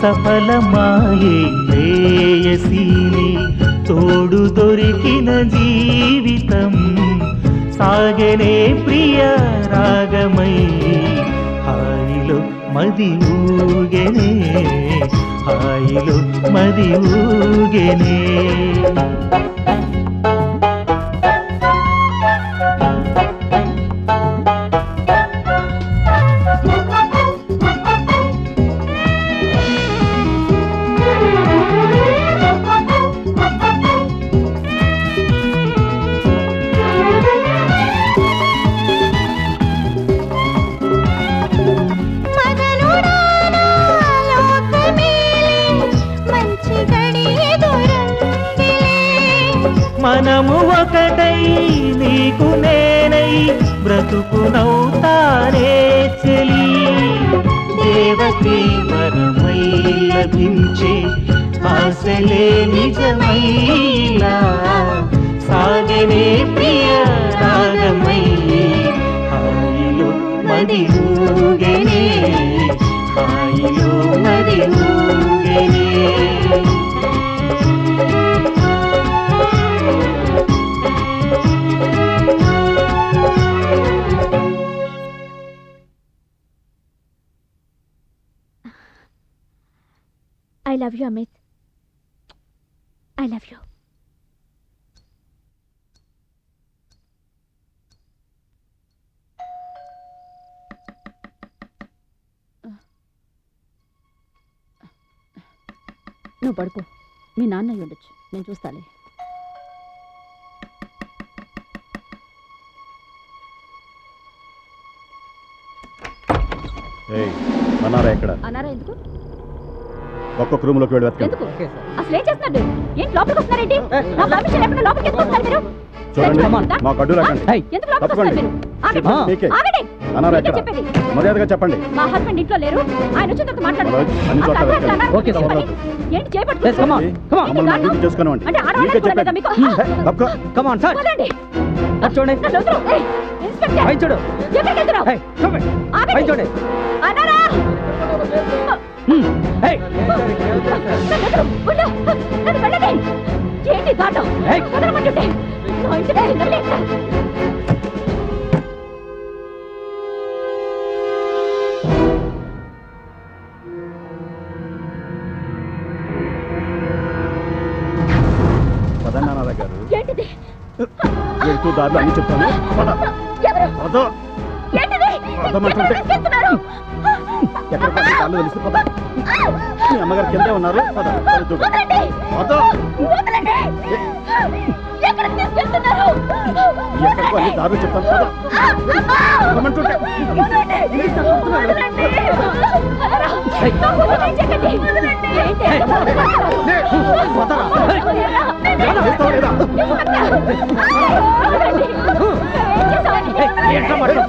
సఫలమాయే ప్రేయసీని తోడు దొరికిన జీవితం. సాగనే ప్రియ రాగమై హాయిలో మది ఊగెనే. హాయిలో మది ఊగెనే. మదనుడా నా లోకమేలే మంచి గడియ దొరందిలే. మనము ఒకటై నీకు నేనై బ్రతుకునవుతానే చెలి. దేవతే వరమై లభించే ఆశలే నిజమైలా. సాగనే ప్రియ రాగమై హాయిలో మది ఊగెనే. హాయిలో మది ఊగెనే. I love you Amit, I love you. నువ్వు పడుకో, మీ నాన్న అయి ఉండొచ్చు, నేను చూస్తాలే. అన్నారా ఎక్కడ? అన్నారా ఎందుకు? ఒక్కొక్క రూమ్ లోకి వెళ్ళి వెతకండి. ఎందుకు? అసలు ఏం చేస్తున్నారు? ఏంటి లోపలికి వస్తున్నారేంటి? నా పర్మిషన్ లేకుండా లోపలికి ఎందుకు వస్తున్నారు మీరు? చూడండి, మా గడ్డు రాకండి. ఎందుకు లోపలికి వస్తున్నారు మీరు? ఆగండి. మీకే. ఆగండి. అన్నారా మీకే ఎక్కడ? చెప్పేది. మర్యాదగా చెప్పండి. మా హస్బెండ్ ఇంట్లో లేరు, ఆయన వచ్చిన తర్వాత మాట్లాడండి. మనోజ్, అన్ని చోట్ల అసలు వెతకండి. అన్నారు, ఓకే, చెప్పండి. సార్. ఏంటి చేపట్టుకుంటున్నారు? మమ్మల్ని అభివృద్ధి చేసుకున్నామండి. అంటే మీకే ఆడవాళ్ళకి కూడా లేదా చెప్పండి. మీకు? తప్పుకో. కమాన్ సార్, వదలండి. చూడండి. నన్ను వదలు. ఏయ్, ఇన్స్పెక్టర్. పై చూడు. ఎక్కడికి వెళ్తున్నావు? పై ఆగండి. చూడండి. అన్నారా? నన్ను వదలు. ఉండు. నన్ను వెళ్ళండి. ఏంటి దాటం? వదలమంటుంటే. నా ఇంటికి వెళ్ళండి. పదండి అన్నారా గారు. ఏంటిది? వెళ్తూ దారిలో అన్ని చెప్తాను. పద. ఎవరు? పద. ఏంటిది? పదమంటుంటే. ఎక్కడికి తీసుకెళ్తున్నారు? ఎక్కడ పడి కాళ్ళు తెలిసి పద. మీ అమ్మగారు కిందే ఉన్నారు. పద. వెళ్తూ. వదలండి. పద. వదలండి. ఎక్కడికి తీసుకెళ్తున్నారు? ఎక్కడికో అన్ని దారులు చెప్తాను. పద. పదమంటుంటే. వదలండి. వదలండి. అన్నారా? నా కూతురు ఏం చేయకండి. ఏంటి? చేస్తావా లేదా?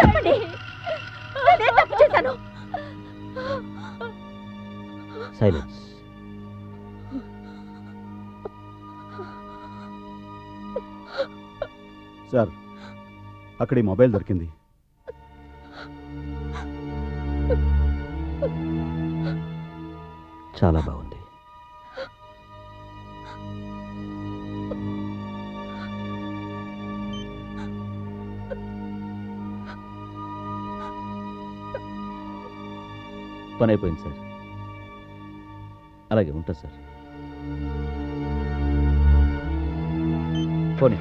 చెప్పండి, నేనేం తప్పు చేశాను? సైలెన్స్. సార్, అక్కడ ఈ మొబైల్ దొరికింది. చాలా బాగుంది. పని అయిపోయింది సార్. అలాగే ఉంటుంది సార్. పోనీ.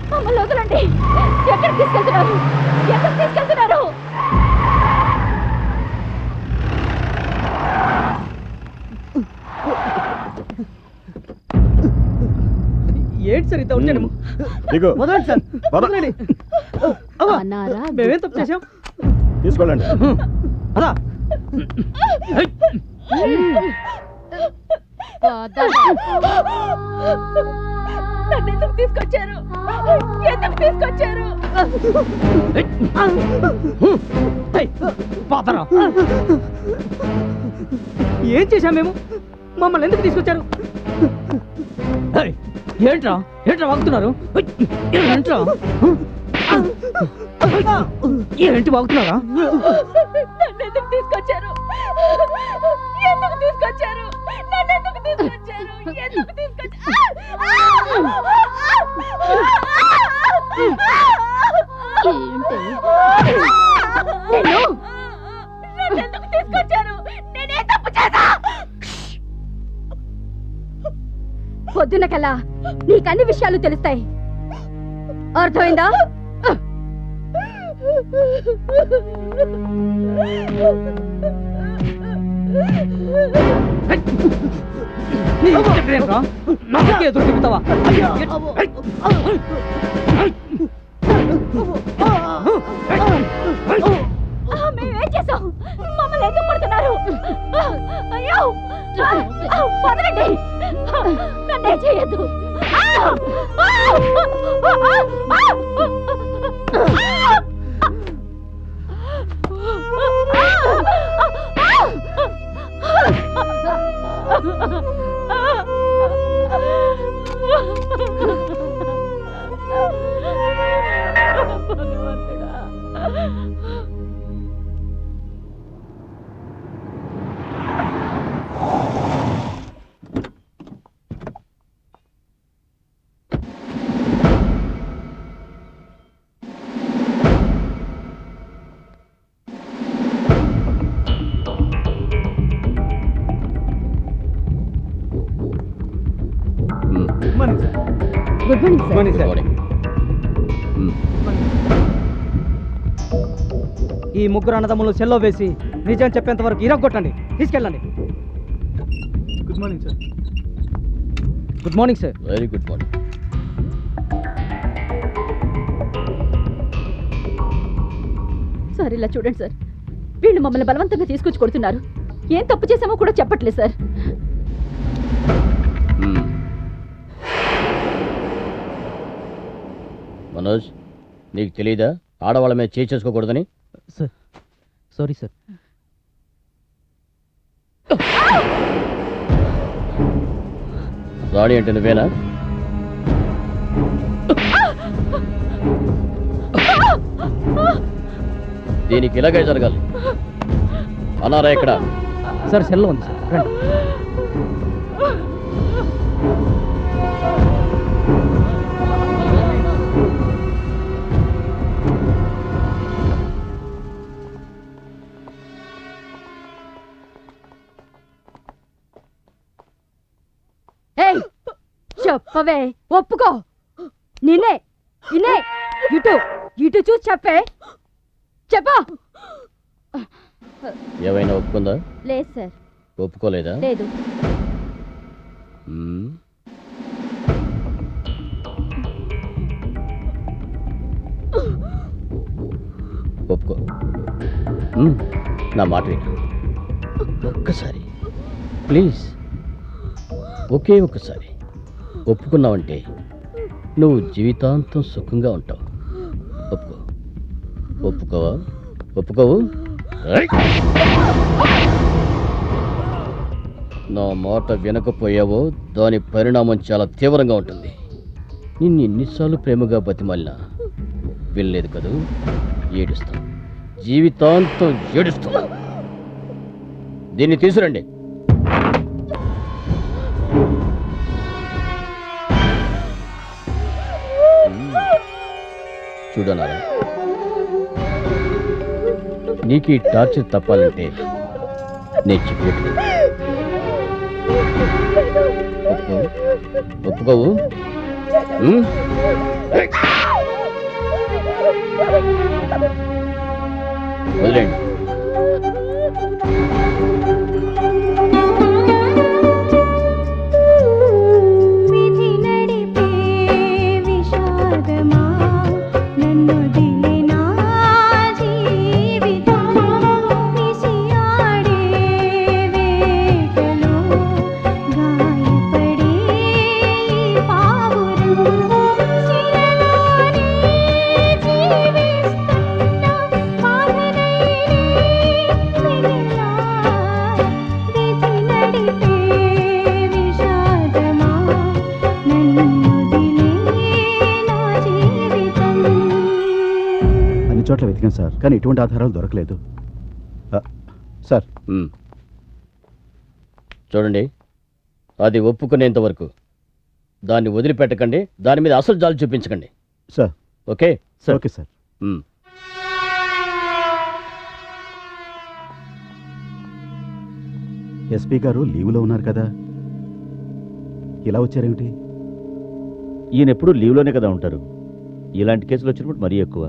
మమ్మల్ని వదలండి. ఎక్కడికి తీసుకెళ్తున్నారు? ఎక్కడికి తీసుకెళ్తున్నారు? ఏంటి సార్ ఇంత వచ్చాము? దిగు. వదలండి సార్, పద. వదలండి. అన్నారా? మేమేం తప్పు చేశాం? తీసుకోండి. అదా నన్ను ఎందుకు తీసుకొచ్చారు? ఎందుకు తీసుకొచ్చారు? పాతరా, ఏం చేశాం మేము? మమ్మల్ని ఎందుకు తీసుకొచ్చారు? ఏంట్రా ఏంట్రా వాగుతున్నారు? ఏంట్రా ఏంటి వాగుతున్నారా? నన్ను ఎందుకు తీసుకొచ్చారు? ఎందుకు తీసుకొచ్చారు? నన్ను ఎందుకు తీసుకొచ్చారు? ఎందుకు తీసుకొచ్చారు? నన్ను ఎందుకు తీసుకొచ్చారు? నేనే తప్పు చేశా? పొద్దున కల్లా నీకు అన్ని విషయాలు తెలుస్తాయి, అర్థమైందా? నాకే ఎదురు తిరుగుతావా? మేమేం చేసాం? మమ్మల్ని ఎందుకు పడుతున్నారు? అయ్యో, వదలండి. నన్నే చేయొద్దు. Good morning sir. Morning sir. Morning. ఈ ముగ్గురు అన్నదమ్ములు సెల్లో వేసి నిజం చెప్పేంత వరకు ఇరగొట్టండి, తీసుకెళ్ళండి. Good morning sir. Good morning sir. Very good morning. Sir ఇలా చూడండి సార్, వీళ్ళు మమ్మల్ని బలవంతంగా తీసుకొచ్చి కొడుతున్నారు. ఏం తప్పు చేసామో కూడా చెప్పట్లేదు సార్. మనోజ్, నీకు తెలియదా ఆడవాళ్ళ మీద చేసుకోకూడదని? Sir sorry sir. రాణి అంటే నువ్వేనా? దీనికి ఇలాగే జరగాలి. అనారా ఇక్కడ? సార్ సెల్లో ఉంది సార్, రండి. ఏయ్, చెప్పవే, ఒప్పుకో. నిన్నే ఇనే ఇటు ఇటు చూసి చెప్పే. చెప్పా. ఏమైనా ఒప్పుకుందా? లేదు సార్. ఒప్పుకోలేదా? లేదు. మ్మ్. ఒప్పుకో. నా మాట విను. ఒక్కసారి ప్లీజ్, ఒకే ఒక్కసారి ఒప్పుకున్నావంటే నువ్వు జీవితాంతం సుఖంగా ఉంటావు. ఒప్పుకో. ఒప్పుకోవా? ఒప్పుకోవు? నా మాట వినకపోయావో దాని పరిణామం చాలా తీవ్రంగా ఉంటుంది. నిన్ను ఎన్నిసార్లు ప్రేమగా బతిమాలినా వెళ్ళలేదు కదూ, ఏడుస్తావు. జీవితాంతం ఏడుస్తావు. దీన్ని తీసురండి. చూడనారా, నీకు ఈ టార్చర్ తప్పాలంటే నేను చెప్పినట్టు ఒప్పుకోవు? వదిలేండి. చోట్ల వెతికాం సార్, కానీ ఎటువంటి ఆధారాలు దొరకలేదు సార్. చూడండి, అది ఒప్పుకునేంత వరకు దాన్ని వదిలిపెట్టకండి. దాని మీద అసలు జాలి చూపించకండి sir. Okay sir. Okay sir. SP గారు లీవ్లో ఉన్నారు కదా, ఇలా వచ్చారేమిటి? ఈయన ఎప్పుడు లీవ్లోనే కదా ఉంటారు. ఇలాంటి కేసులు వచ్చినప్పుడు మరీ ఎక్కువ.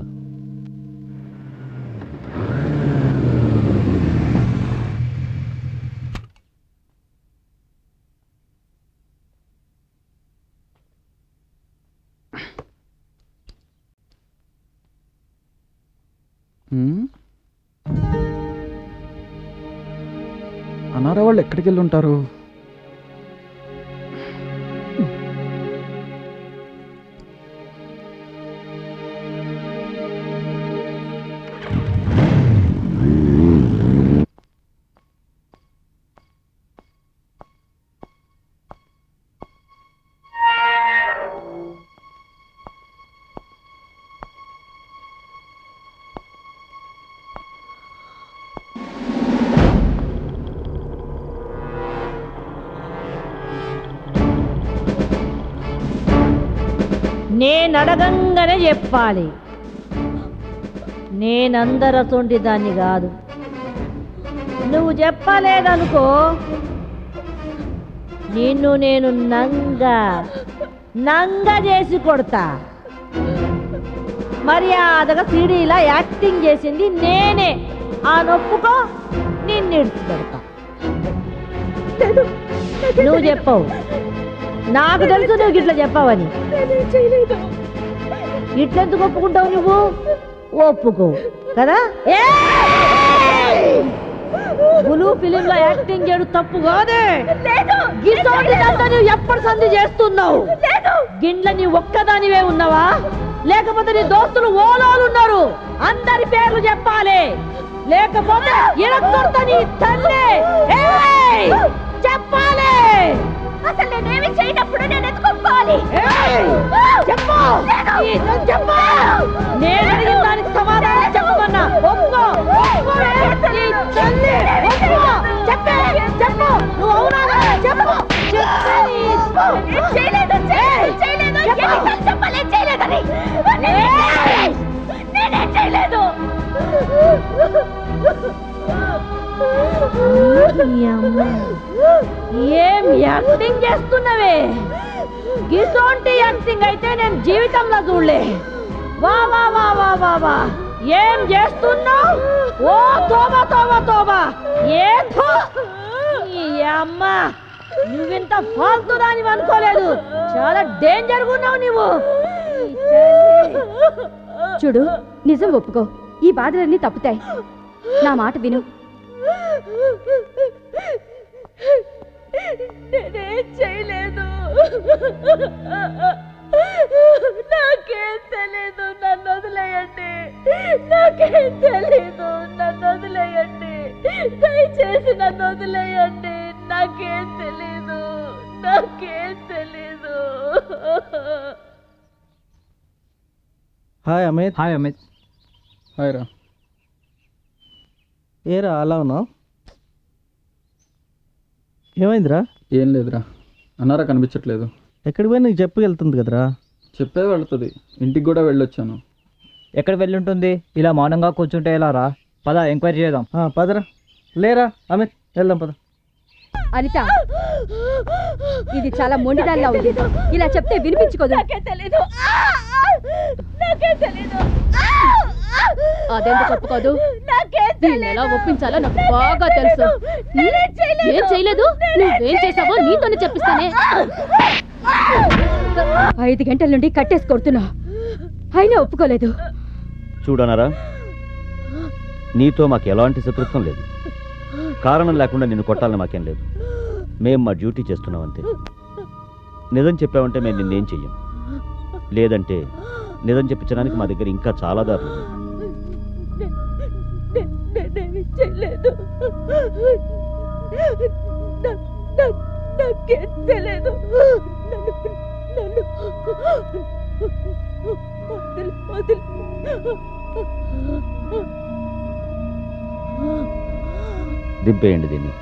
అనారా వాళ్ళు ఎక్కడికి వెళ్ళి ఉంటారు? నేనడగంగానే చెప్పాలి. నేనందరసొంటి దాన్ని కాదు. నువ్వు చెప్పలేదనుకో, నిన్ను నేను నంగా నంగ చేసి కొడతా. మర్యాదగా సీడీలా యాక్టింగ్ చేసింది నేనే. ఆ నొప్పుకో నిన్నిడిచి పెడతా. నువ్వు చెప్పవు, నాకు తెలుసు నువ్వు ఇట్లా చెప్పావని. ఇట్లెందుకు ఒప్పుకుంటావు నువ్వు? ఒప్పుకో కదా. బ్లూ ఫిలిం లో యాక్టింగ్ చేయడం తప్పు కాదే. నువ్వు ఎప్పటి సంధి చేస్తున్నావు? గిండ్ల నీ ఒక్కదానివే ఉన్నావా, లేకపోతే నీ దోస్తులు ఓలోలు ఉన్నారు? అందరి పేర్లు చెప్పాలి, లేకపోతే ఇరక్కొడతా నీ తల్లి. చెప్పాలి. అసలు నేనేమి చేయనప్పుడు నేను ఎత్తుకోవాలి. చెప్పు, నేను అడిగిన దానికి సమాధానం చెప్పమన్నా. ఒప్పుకో, చెప్పు. నువ్వు అవునా చెప్పు. చేయలేదు. ఏం యాక్టింగ్ చేస్తున్నవే? గిసోంటి యాక్టింగ్ అయితే నేను జీవితంలో చూడలే. వా వా వా వా వా వా, ఏం చేస్తున్నావు? ఓ తోబా తోబా తోబా. అమ్మ, నువ్వింత ఫాల్తు దానివి అనుకోలేదు. చాలా డేంజర్ ఉన్నావు నువ్వు. చూడు, నిజం ఒప్పుకో, ఈ బాధలన్నీ తప్పుతాయి. నా మాట విను. నేనేం చేయలేదు. నాకేం తెలీదు, నన్ను వదిలేయండి. నాకేం తెలీదు, నన్ను వదిలేయండి. దయచేసి నన్ను వదిలేయండి. నాకేం తెలీదు. Hi Amit. Hi Amit. Hi రా. ఏరా అలా ఉన్నావు? ఏమైందిరా? ఏం లేదురా. అన్నారా కనిపించట్లేదు. ఎక్కడికి పోయి నీకు చెప్పి వెళ్తుంది కదరా. చెప్పే వెళ్తుంది. ఇంటికి కూడా వెళ్ళొచ్చాను. ఎక్కడ వెళ్ళుంటుంది? ఇలా మౌనంగా కూర్చుంటే ఎలా రా? పద, ఎంక్వైరీ చేద్దాం. పదరా. లేరా అమిత్, వెళ్దాం పద. అనిత, ఇది చాలా మొండిదానిలా ఉంది. ఇలా చెప్తే వినిపించుకోదు. అదెందుకు ఒప్పుకోదు? దీన్ని ఎలా ఒప్పించాలో నాకు బాగా తెలుసు. ఏం చేయలేదు, నువ్వేం చేసావో నీతోనే చెప్పిస్తానే. 5 గంటల నుండి కట్టేసి కొడుతున్నా, అయినా ఒప్పుకోలేదు. చూడనరా, నీతో మాకు ఎలాంటి శత్రుత్వం లేదు. కారణం లేకుండా నిన్ను కొట్టాలని మాకేం లేదు. మేము మా డ్యూటీ చేస్తున్నాం అంతే. నిజం చెప్పామంటే మేము నిన్నేం చెయ్యం. లేదంటే నిజం చెప్పించడానికి మా దగ్గర ఇంకా చాలా దారులు ఉన్నాయి. నేనేమి చేయలేదు. నాకేం తెలియదు. దింపేయండి దీన్ని.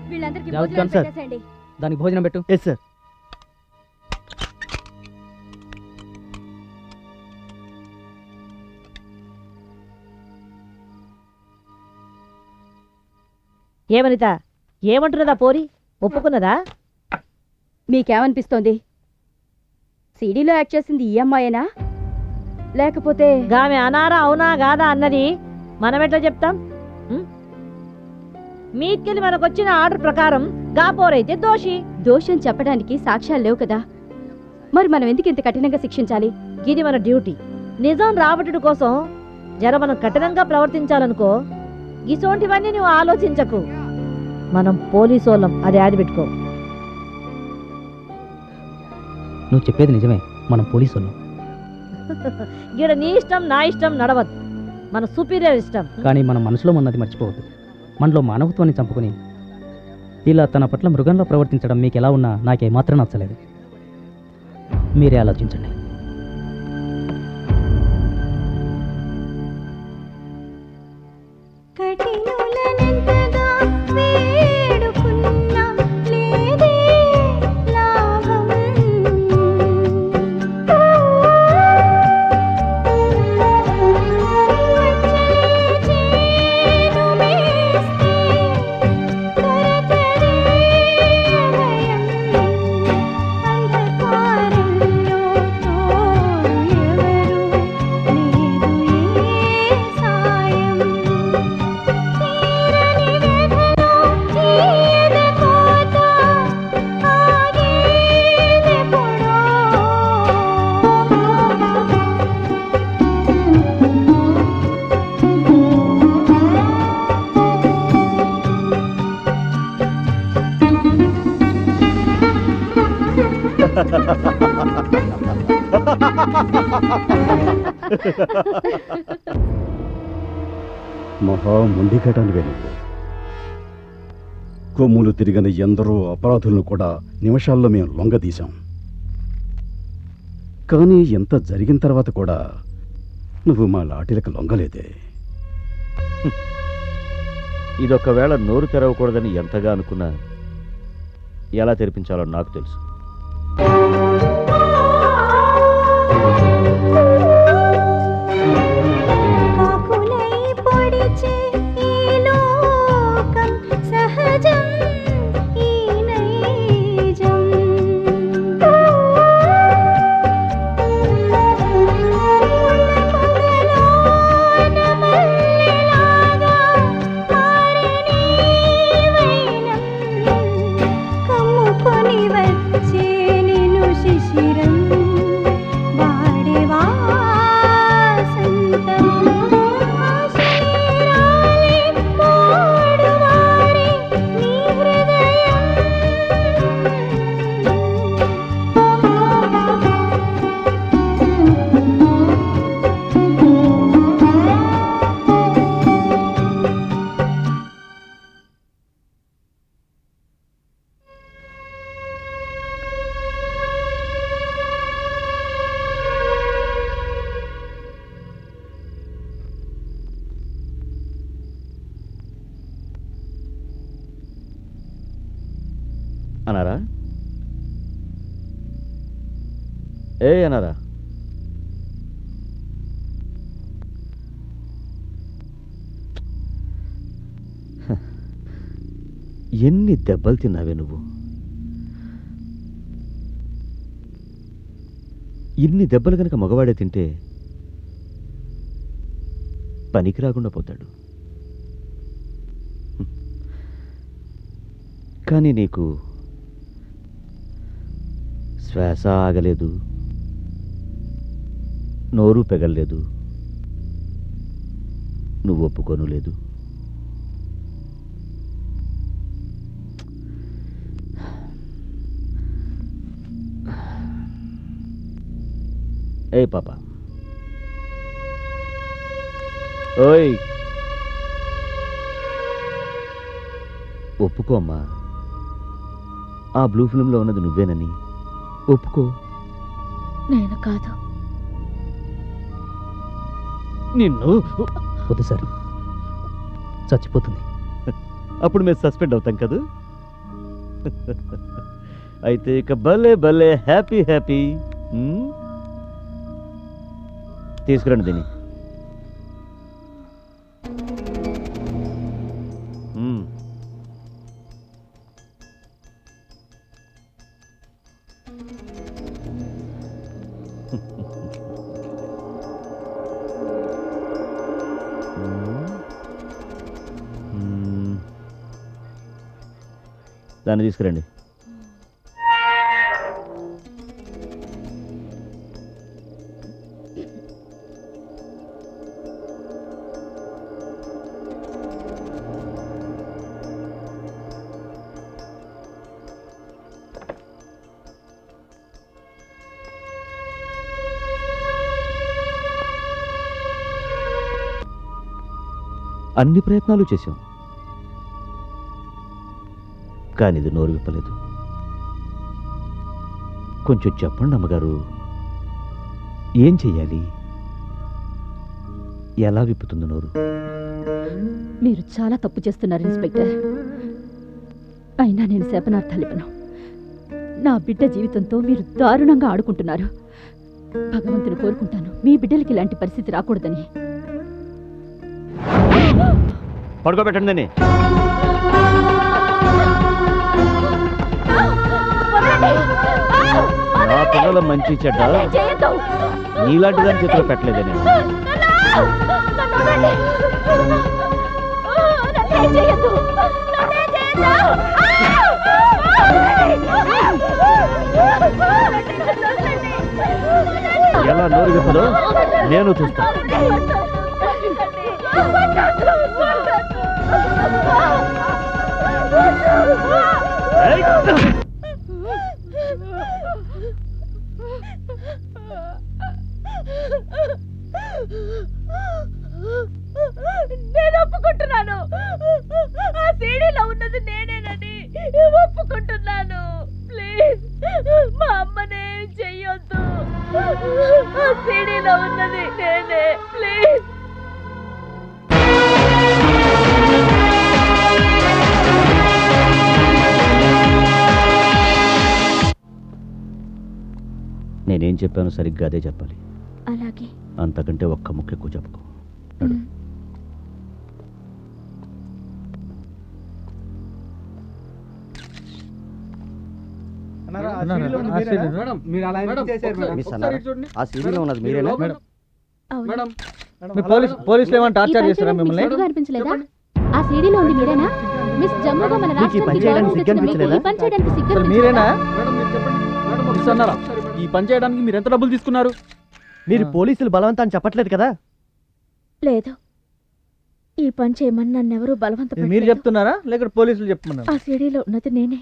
వీళ్ళందరికీ జాగ్రత్త భోజనాలు సార్. పెట్టేసేయండి. దానికి భోజనం పెట్టు. Yes sir. ఏమనిత ఏమంటున్నదా పోరి? ఒప్పుకున్నదా? మీకేమనిపిస్తోంది? సీడీలో యాక్ట్ చేసింది ఈ అమ్మాయేనా లేకపోతే గామె అనారా అవునా కాదా అన్నది మనమెట్లా చెప్తాం? మీకెళ్ళి మనకొచ్చిన ఆర్డర్ ప్రకారం గాపోరైతే దోషి. దోషం చెప్పడానికి సాక్ష్యాలు లేవు కదా, మరి మనం ఎందుకు ఇంత కఠినంగా శిక్షించాలి? ఇది మన డ్యూటీ. నిజం రాబట్టుడు కోసం జర మనం కఠినంగా ప్రవర్తించాలనుకో, ఇసోంటివన్నీ నువ్వు ఆలోచించకు. మనం పోలీసోళ్ళం, అది ఆది పెట్టుకో. నువ్వు చెప్పేది నిజమే, మనం పోలీసు వాళ్ళం. ఈడ నీ ఇష్టం నా ఇష్టం నడవద్దు, మన సుపీరియర్ ఇష్టం. కానీ మన మనసులో ఉన్నది మర్చిపోవద్దు. మనలో మానవత్వాన్ని చంపుకొని ఇలా తన పట్ల మృగంలో ప్రవర్తించడం మీకు ఎలా ఉన్నా నాకేమాత్రం నచ్చలేదు. మీరే ఆలోచించండి. మహా మొండిఘటానివే నువ్వు. కొమ్ములు తిరిగిన ఎందరో అపరాధులను కూడా నిమిషాల్లో మేము లొంగదీశాం. కానీ ఎంత జరిగిన తర్వాత కూడా నువ్వు మా లాఠీలకు లొంగలేదే. ఇదొకవేళ నోరు తెరవకూడదని ఎంతగా అనుకున్నా ఎలా తెరిపించాలో నాకు తెలుసు. అనారా? ఏ అనారా? ఎన్ని దెబ్బలు తిన్నావే నువ్వు? ఇన్ని దెబ్బలు కనుక మగవాడే తింటే పనికి రాకుండా పోతాడు. కానీ నీకు శ్వాస ఆగలేదు, నోరు పెగల్లేదు, నువ్వు ఒప్పుకోను లేదు. ఏ పాప, ఓయ్ ఒప్పుకో అమ్మా, ఆ బ్లూ ఫిల్మ్లో ఉన్నది నువ్వేనని ఒప్పుకో. నేను కాదు. నిన్ను వద్దు సార్, చచ్చిపోతుంది. అప్పుడు మేము సస్పెండ్ అవుతాం కదా. అయితే ఇక భలే భలే హ్యాపీ హ్యాపీ. తీసుకురండి దీన్ని. దాన్ని తీసుకురండి. అన్ని ప్రయత్నాలు చేశాం, కానీ ఇది నోరు విప్పలేదు. కొంచెం చెప్పండి అమ్మగారు, ఏం చెయ్యాలి? ఎలా విప్పుతుంది నోరు? మీరు చాలా తప్పు చేస్తున్నారు ఇన్స్పెక్టర్. అయినా నేను శాపనార్థాలు ఇవ్వను. నా బిడ్డ జీవితంతో మీరు దారుణంగా ఆడుకుంటున్నారు. భగవంతుని కోరుకుంటాను మీ బిడ్డలకి ఇలాంటి పరిస్థితి రాకూడదని. పడుకోబెట్టండి దాన్ని. నా పిల్లల మంచి చెడ్డ నీలాంటి దాని చేతిలో పెట్టలేదే నేను. ఎలా నోరు విప్పదో నేను చూస్తాను. నేను ఒప్పుకుంటున్నాను, ఆ సీడీలో ఉన్నది నేనేనని ఒప్పుకుంటున్నాను. ప్లీజ్ మా అమ్మనే చెయ్యొద్దు. ఆ సీడీలో ఉన్నది నేనే. ప్లీజ్. నేనేం చెప్పాను సరిగ్గా అదే చెప్పాలి. అలాగే. అంతకంటే ఒక్క ముక్క ఎక్కువ చెప్పుకో. ఆ సీడీలో ఉన్నది మీరేనా? పోలీసులు ఏమైనా టార్చర్ చేస్తారా మిమ్మల్ని? అనిపించలేదా? ఆ సీడీలో ఉంది మీరేనా? మిస్ జమ్ముగా మన రాష్ట్రానికి గౌరవం తెచ్చిన మీకు ఈ పని చేయడానికి సిగ్గు మీరేనా? మిస్ అన్నారా? ఈ పని చేయడానికి మీరు ఎంత డబ్బులు తీసుకున్నారు? మీరు పోలీసులు బలవంతాన్ని చెప్పట్లేదు కదా? లేదు, ఈ పని చేయమని నన్ను ఎవరు బలవంత మీరు చెప్తున్నారా లేక పోలీసులు చెప్తున్నారు? ఆ సీడీలో ఉన్నది నేనే.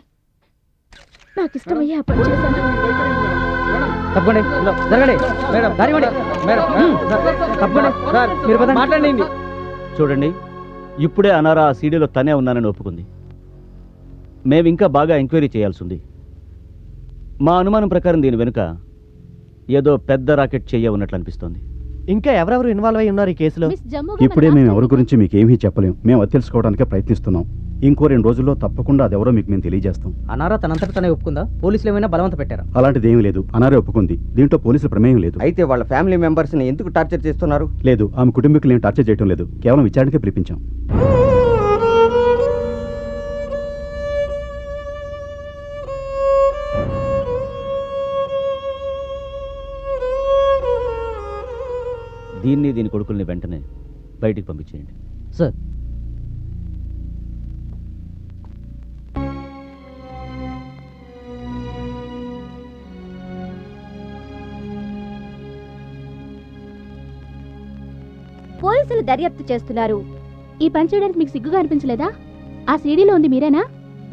నాకు ఇష్టమయ్యే ఆ పని చేశాను. తప్పండి, జరగండి మేడం, దారివ్వండి మేడం, తప్పండి సార్, మీరు మాట్లాడండి. చూడండి, ఇప్పుడే అనారా ఆ సీడీలో తనే ఉన్నానని ఒప్పుకుంది. మేము ఇంకా బాగా ఎంక్వైరీ చేయాల్సి ఉంది. మా అనుమానం ప్రకారం దీని వెనుక ఏదో పెద్ద రాకెట్ చెయ్య ఉన్నట్లు అనిపిస్తోంది. ఇంకా ఎవరెవరు ఇన్వాల్వ్ అయి ఉన్నారు ఈ కేసులో? ఇప్పుడే మేము ఎవరి గురించి మీకు ఏమీ చెప్పలేం. మేము అది తెలుసుకోవడానికే ప్రయత్నిస్తున్నాం. ఇంకో 2 రోజుల్లో తప్పకుండా అదెవరో మీకు మేము తెలియజేస్తాం. అనారా తనంతట తనే ఒప్పుకుందా? పోలీసులు ఏమైనా బలవంత పెట్టారా? అలాంటిది ఏమీ లేదు. అనారే ఒప్పుకుంది. దీంట్లో పోలీసుల ప్రమేయం లేదు. అయితే వాళ్ళ ఫ్యామిలీ మెంబర్స్ ని ఎందుకు టార్చర్ చేస్తున్నారు? లేదు, ఆమె కుటుంబీకులు ఏం టార్చర్ చేయడం లేదు. కేవలం విచారణకే పిలిపించాం. దీని కొడుకుల్ని వెంటనే బయటికి పంపించేయండి. సార్. పోలీసులు దర్యాప్తు చేస్తున్నారు. ఈ పని చేయడానికి మీకు సిగ్గుగా అనిపించలేదా? ఆ సీడీలో ఉంది మీరేనా?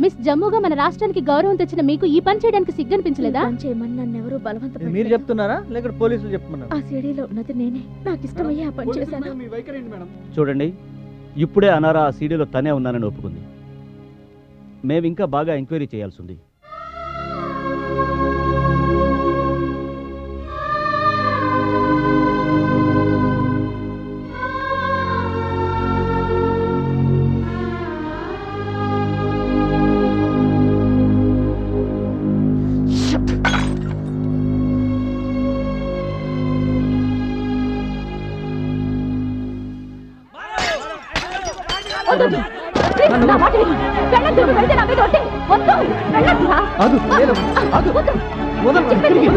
మిస్ జమ్ముగా మన రాష్ట్రానికి గౌరవం తెచ్చిన మీకు ఈ పని చేయడానికి సిగ్గు అనిపించలేదా? చేయమని నన్ను ఎవరు బలవంత మీరు చెప్తున్నారా లేక పోలీసులు చెప్తున్నారు? ఆ సీడీలో ఉన్నది నేనే. నాకు ఇష్టమయ్యే ఆ పని చేశాను. చూడండి, ఇప్పుడే అనారా ఆ సీడీలో తనే ఉన్నానని ఒప్పుకుంది. మేము ఇంకా బాగా ఎంక్వైరీ చేయాల్సి ఉంది. ఆగు నేను ఆగు వదలు తిరిగి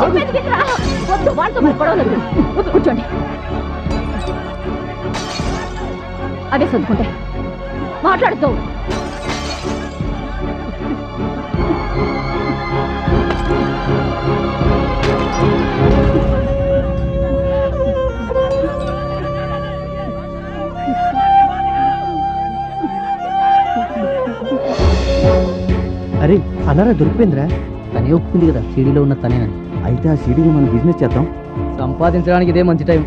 ఆగు వద్దు వాళ్ళతో మరి గొడవలు కూర్చోండి. అవే సర్దుకుంటే మాట్లాడుతూ అరే అన్నారా దొరికిపోయిందిరా. తనే ఒప్పుకుంది కదా సీడీలో ఉన్న తనేనని. అయితే ఆ సీడీని మనం బిజినెస్ చేద్దాం. సంపాదించడానికి ఇదే మంచి టైం.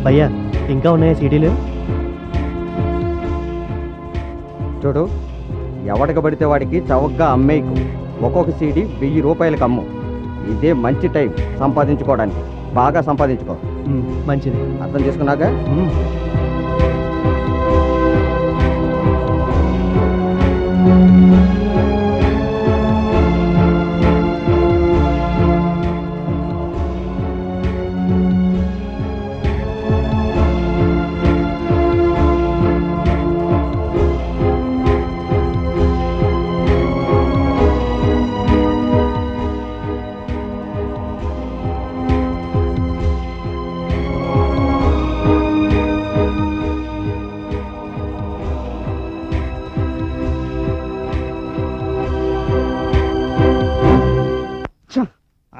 భయ్యా ఇంకా ఉన్నాయా సీడీలు? చూడు, ఎవడికి పడితే వాడికి చౌకగా అమ్మేయకు. ఒక్కొక్క సీడీ 1000 రూపాయలకు అమ్ము. ఇదే మంచి టైం సంపాదించుకోవడానికి. బాగా సంపాదించుకో. మంచిది. అర్థం చేసుకున్నాక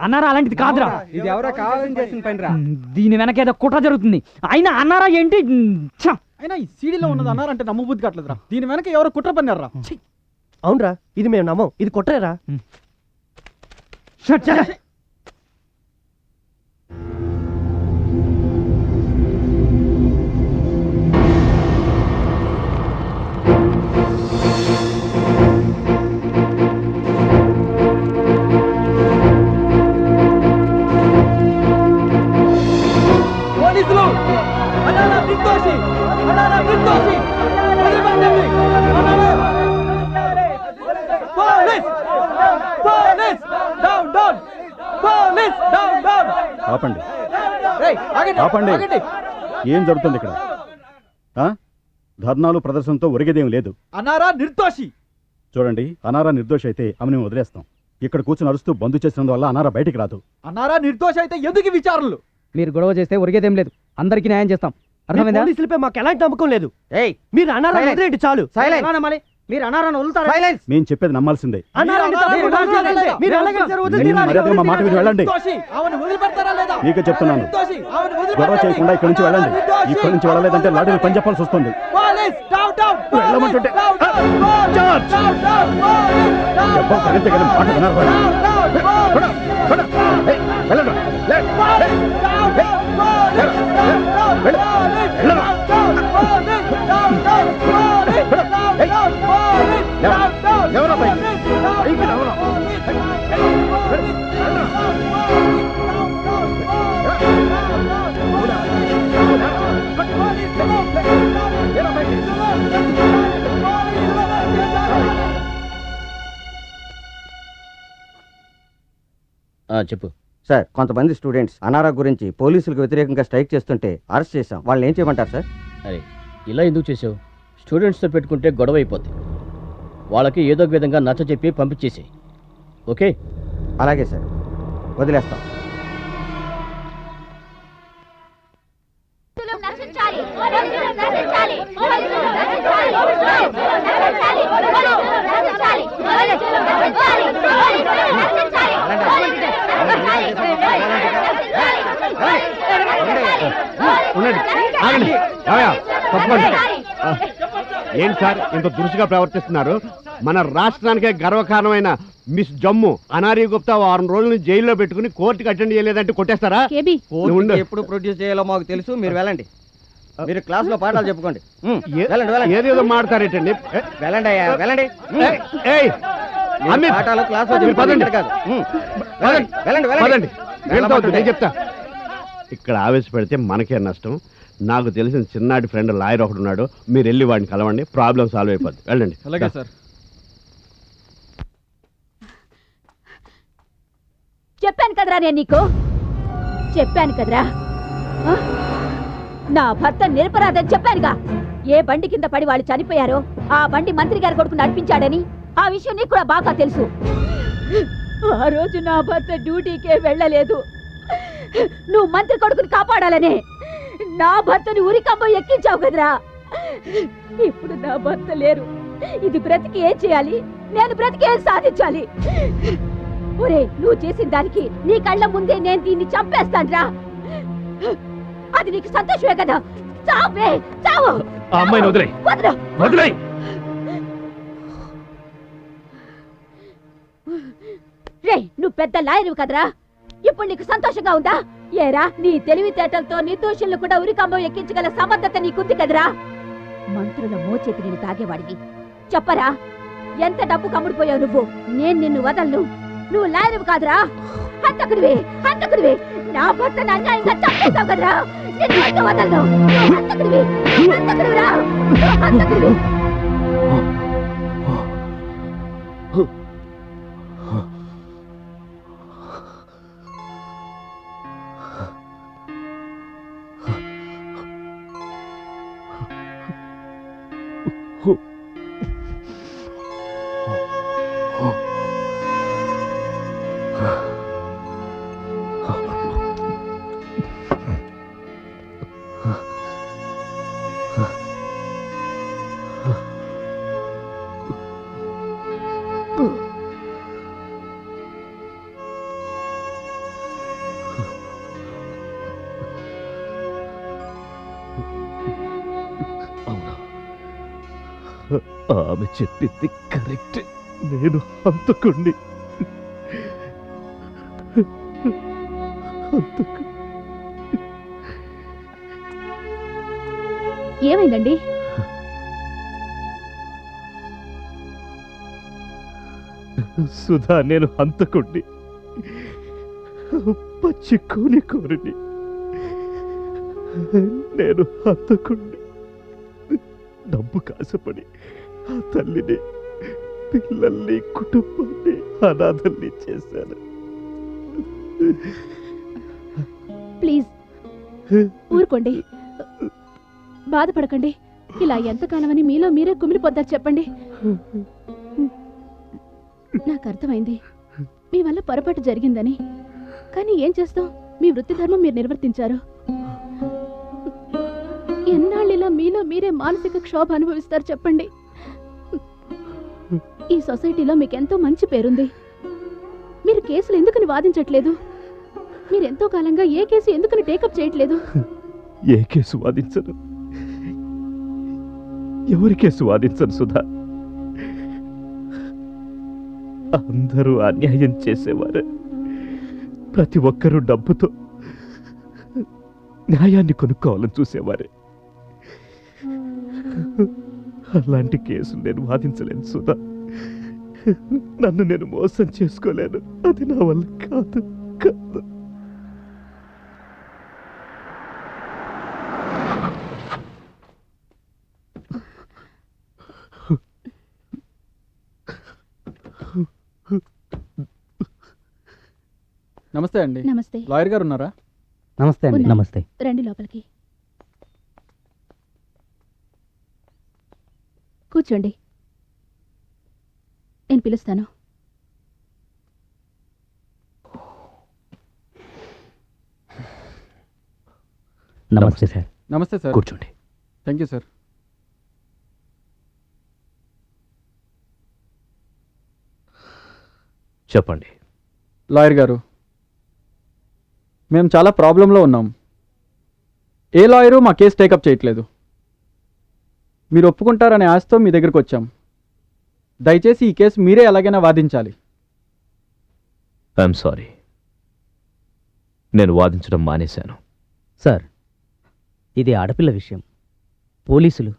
అన్నారా అలాంటిది కాదురా. ఇది ఎవరో కావాలని చేసిన పని రా. దీని వెనక ఏదో కుట్ర జరుగుతుంది. అయినా అన్నారా ఏంటి? అయినా ఈ సీడీలో ఉన్నది అన్నారంటే నమ్మబుద్ధి కావట్లేదురా. దీని వెనక ఎవరో కుట్ర పన్నారా. అవునరా, ఇది మేము నమ్మం. ఇది కొట్టరేరా. పోలీసులు! అన్నారా నిర్దోషి! అన్నారా నిర్దోషి! వదిలిపెట్టండి! అన్నారా! Police! Police! Down down! Police! Down down! ఆపండి, రేయ్, ఆగండి! ఆపండి. ఆగండి! ఏం జరుగుతుంది ఇక్కడ? ధర్నాలు ప్రదర్శనతో ఒరిగేదేం లేదు. అన్నారా నిర్దోషి! చూడండి, అనారా నిర్దోషి అయితే ఆమెను వదిలేస్తాం. ఇక్కడ కూర్చుని అరుస్తూ బంద్ చేసినందువల్ల అనారా బయటికి రాదు. అన్నారా నిర్దోషి అయితే ఎందుకు విచారణలు? మీరు గొడవ చేస్తే ఒరిగేదేం లేదు. అందరికీ న్యాయం చేస్తాం. అర్థమైందా? పోలీసులపై మాకు ఎలాంటి నమ్మకం లేదు. ఏయ్, మీరు అన్నారా వదిలేయండి చాలు. మీరు అన్నారని వదులుతారా? మేము చెప్పేది నమ్మాల్సిందే. అన్నారంటే తప్పకుండా వదిలేయండి. మీరు ఎలాగైనా సరే వదిలేయండి. మర్యాదగా మా మాట విని వెళ్ళండి. నిర్దోషి! ఆమెను వదిలిపెడతారా లేదా? మీకే చెప్తున్నాను, నిర్దోషి! ఆమెను గొడవ వదిలిపెట్టండి! చేయకుండా ఇక్కడి నుంచి వెళ్ళండి. ఇక్కడి నుంచి వెళ్ళలేదంటే లాఠీలు పని చెప్పాల్సి వస్తుంది. పోలీస్! Down down! వెళ్ళమంటుంటే down down! Down down! Police! Down దెబ్బ తగిలితే కానీ మాట వినరు వాళ్ళు. వెళ్ళండి. చెప్పు సార్, కొంతమంది స్టూడెంట్స్ అనారా గురించి పోలీసులకు వ్యతిరేకంగా స్ట్రైక్ చేస్తుంటే అరెస్ట్ చేశాం. వాళ్ళని ఏం చేయమంటారు సార్? అరే, ఇలా ఎందుకు చేసావు? స్టూడెంట్స్తో పెట్టుకుంటే గొడవ అయిపోద్ది. వాళ్ళకి ఏదో ఒక విధంగా నచ్చ చెప్పి పంపించేసి. ఓకే? అలాగే సార్, వదిలేస్తాం. ఉండండి, ఆగండి. ఏమయ్యా, తప్పకుండా. ఏంటి సార్ ఇంత దురుసుగా ప్రవర్తిస్తున్నారు? మన రాష్ట్రానికే గర్వకారణమైన మిస్ జమ్ము అనారీ గుప్తా 6 రోజులు జైల్లో పెట్టుకుని కోర్టుకి అటెండ్ చేయలేదంటే కొట్టేస్తారా? కోర్టుకి ఎప్పుడు ప్రొడ్యూస్ చేయాలో మాకు తెలుసు. మీరు వెళ్ళండి. మీరు క్లాస్ లో పాఠాలు చెప్పుకోండి. వెళ్ళండి, వెళ్ళండి. ఏదేదో మాడతారేటండి. వెళ్ళండి అయ్యా, వెళ్ళండి. అమిత్, పాఠాలు క్లాస్ లో మీరు చెప్పుకోండి, పదండి. ఇక్కడ కాదు. వెళ్ళండి, వెళ్ళండి, పదండి. వెళ్ళండి. నేను చెప్తా. ఇక్కడ ఆవేశపెడితే మనకే నష్టం. నాకు తెలిసిన చిన్నాటి ఫ్రెండ్ లాయర్ ఒకడు ఉన్నాడు. మీరు వెళ్ళి వాడిని కలవండి, ప్రాబ్లం సాల్వ్ అయిపోద్ది. వెళ్ళండి. అలాగే సార్. చెప్పాను కదరా నేను నీకు, చెప్పాను కదరా. నా భర్త నిరపరాధని చెప్పానుగా. ఏ బండి కింద పడి వాళ్ళు చనిపోయారో ఆ బండి మంత్రి గారి కొడుకు నడిపించాడని ఆ విషయం నీకు కూడా బాగా తెలుసు. ఆ రోజు నా భర్త డ్యూటీకే వెళ్ళలేదు. నువ్వు మంత్రి కొడుకుని కాపాడాలనే నా భర్తని ఉరికమ్మ ఎక్కించావు కదరా. ఇప్పుడు నా భర్త లేరు. ఇది బ్రతికి ఏం చేయాలి? నేను బ్రతికి ఏం సాధించాలి? ఒరే, నువ్వు చేసిన దానికి నీ కళ్ళ ముందే నేను దీన్ని చంపేస్తానురా. అది నీకు సంతోషమే కదా? చావే, చావు. ఆ అమ్మాయిని వదిలేయ్. వదలు. వదిలేయ్. రే, నువ్వు పెద్ద లాయరు కదరా. ఇప్పుడు నీకు సంతోషంగా ఉందా? ఏరా, నీ తెలివితేటలతో నిర్దోషులను కూడా ఉరికంబం ఎక్కించగల సమర్థత నీకుంది కదరా. మంత్రుల మోచేతి నేను తాగేవాడివి. చెప్పరా, ఎంత డబ్బు కమ్ముడిపోయావు నువ్వు? నేను నిన్ను వదలను. నువ్వు లాయరు కాదురా, హంతకుడివి, హంతకుడివి. నా భర్తను అన్యాయంగా చంపేశావు కదరా. నిన్ను వదలను. హంతకుడివి, హంతకుడివిరా, హంతకుడివి. ఆమె చెప్పింది కరెక్ట్. నేను హంతకుణ్ణి. ఏమైందండి? సుధా, నేను హంతకుణ్ణి. పచ్చి కూని కోరిని. నేను హంతకుణ్ణి. డబ్బు కాసపడి ఆ తల్లిని, పిల్లల్ని, కుటుంబాన్ని అనాథల్ని చేశాను. ప్లీజ్ ఊరుకోండి, బాధపడకండి. ఇలా ఎంతకాలమని మీలో మీరే కుమిలిపోతారు చెప్పండి. నాకు అర్థమైంది మీ వల్ల పొరపాటు జరిగిందని. కానీ ఏం చేస్తాం, మీ వృత్తి ధర్మం మీరు నిర్వర్తించారు. ఎన్నాళ్ళిలా మీలో మీరే మానసిక క్షోభ అనుభవిస్తారు చెప్పండి. ఈ సొసైటీలో మీకెంతో మంచి పేరుంది. మీరు కేసులు ఎందుకని వాదించట్లేదు? మీరెంతో కాలంగా ఏ కేసు ఎందుకని టేకప్ చేయట్లేదు? ఏ కేసు వాదించను, ఎవరి కేసు వాదించను సుధా. అందరూ అన్యాయం చేసేవారు. ప్రతి ఒక్కరూ డబ్బుతో న్యాయాన్ని కొనుక్కోవాలని చూసేవారే. అలాంటి కేసులు నేను వాదించలేను సుధా. నన్ను నేను మోసం చేసుకోలేను. అది నా వల్ల కాదు కాదు. నమస్తే అండి. నమస్తే. లాయర్ గారు ఉన్నారా? నమస్తే అండి. ఉన్నారు. నమస్తే. రండి లోపలికి కూర్చోండి, నేను పిలుస్తాను. నమస్తే సార్. నమస్తే సార్. కూర్చోండి. Thank you sir. చెప్పండి. లాయర్ గారు, మేము చాలా ప్రాబ్లంలో ఉన్నాం. ఏ లాయరు మా కేసు టేకప్ చేయట్లేదు. మీరు ఒప్పుకుంటారనే ఆశతో మీ దగ్గరికి వచ్చాం. దయచేసి ఈ కేసు మీరే ఎలాగైనా వాదించాలి. ఐఎమ్ సారీ, నేను వాదించడం మానేశాను. సార్, ఇది ఆడపిల్ల విషయం. పోలీసులు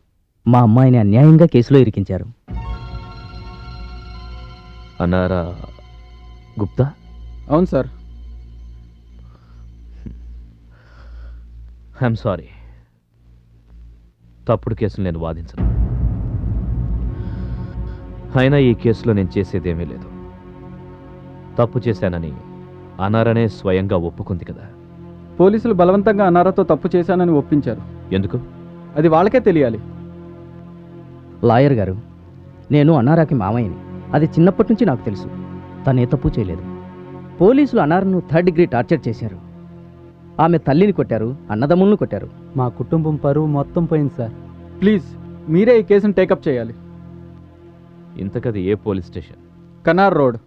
మా అమ్మాయిని అన్యాయంగా కేసులో ఇరికించారు. అన్నారా గుప్తా? అవును సార్. ఐఎమ్ సారీ, తప్పుడు కేసులు నేను వాదించను. అయినా ఈ కేసులో నేను చేసేదేమీ లేదు. తప్పు చేశానని అనారనే స్వయంగా ఒప్పుకుంది కదా. పోలీసులు బలవంతంగా అనారతో తప్పు చేశానని ఒప్పించారు. ఎందుకు? అది వాళ్ళకే తెలియాలి. లాయర్ గారు, నేను అన్నారాకి మామయ్యని. అది చిన్నప్పటి నుంచి నాకు తెలుసు. తను ఏ తప్పు చేయలేదు. పోలీసులు అనార్ను 3rd డిగ్రీ టార్చర్ చేశారు. ఆమె తల్లిని కొట్టారు, అన్నదమ్ములను కొట్టారు. మా కుటుంబం పరువు మొత్తం పోయింది సార్. ప్లీజ్ మీరే ఈ కేసును టేకప్ చేయాలి. ఇంతకది ఏ police station? Kanar road.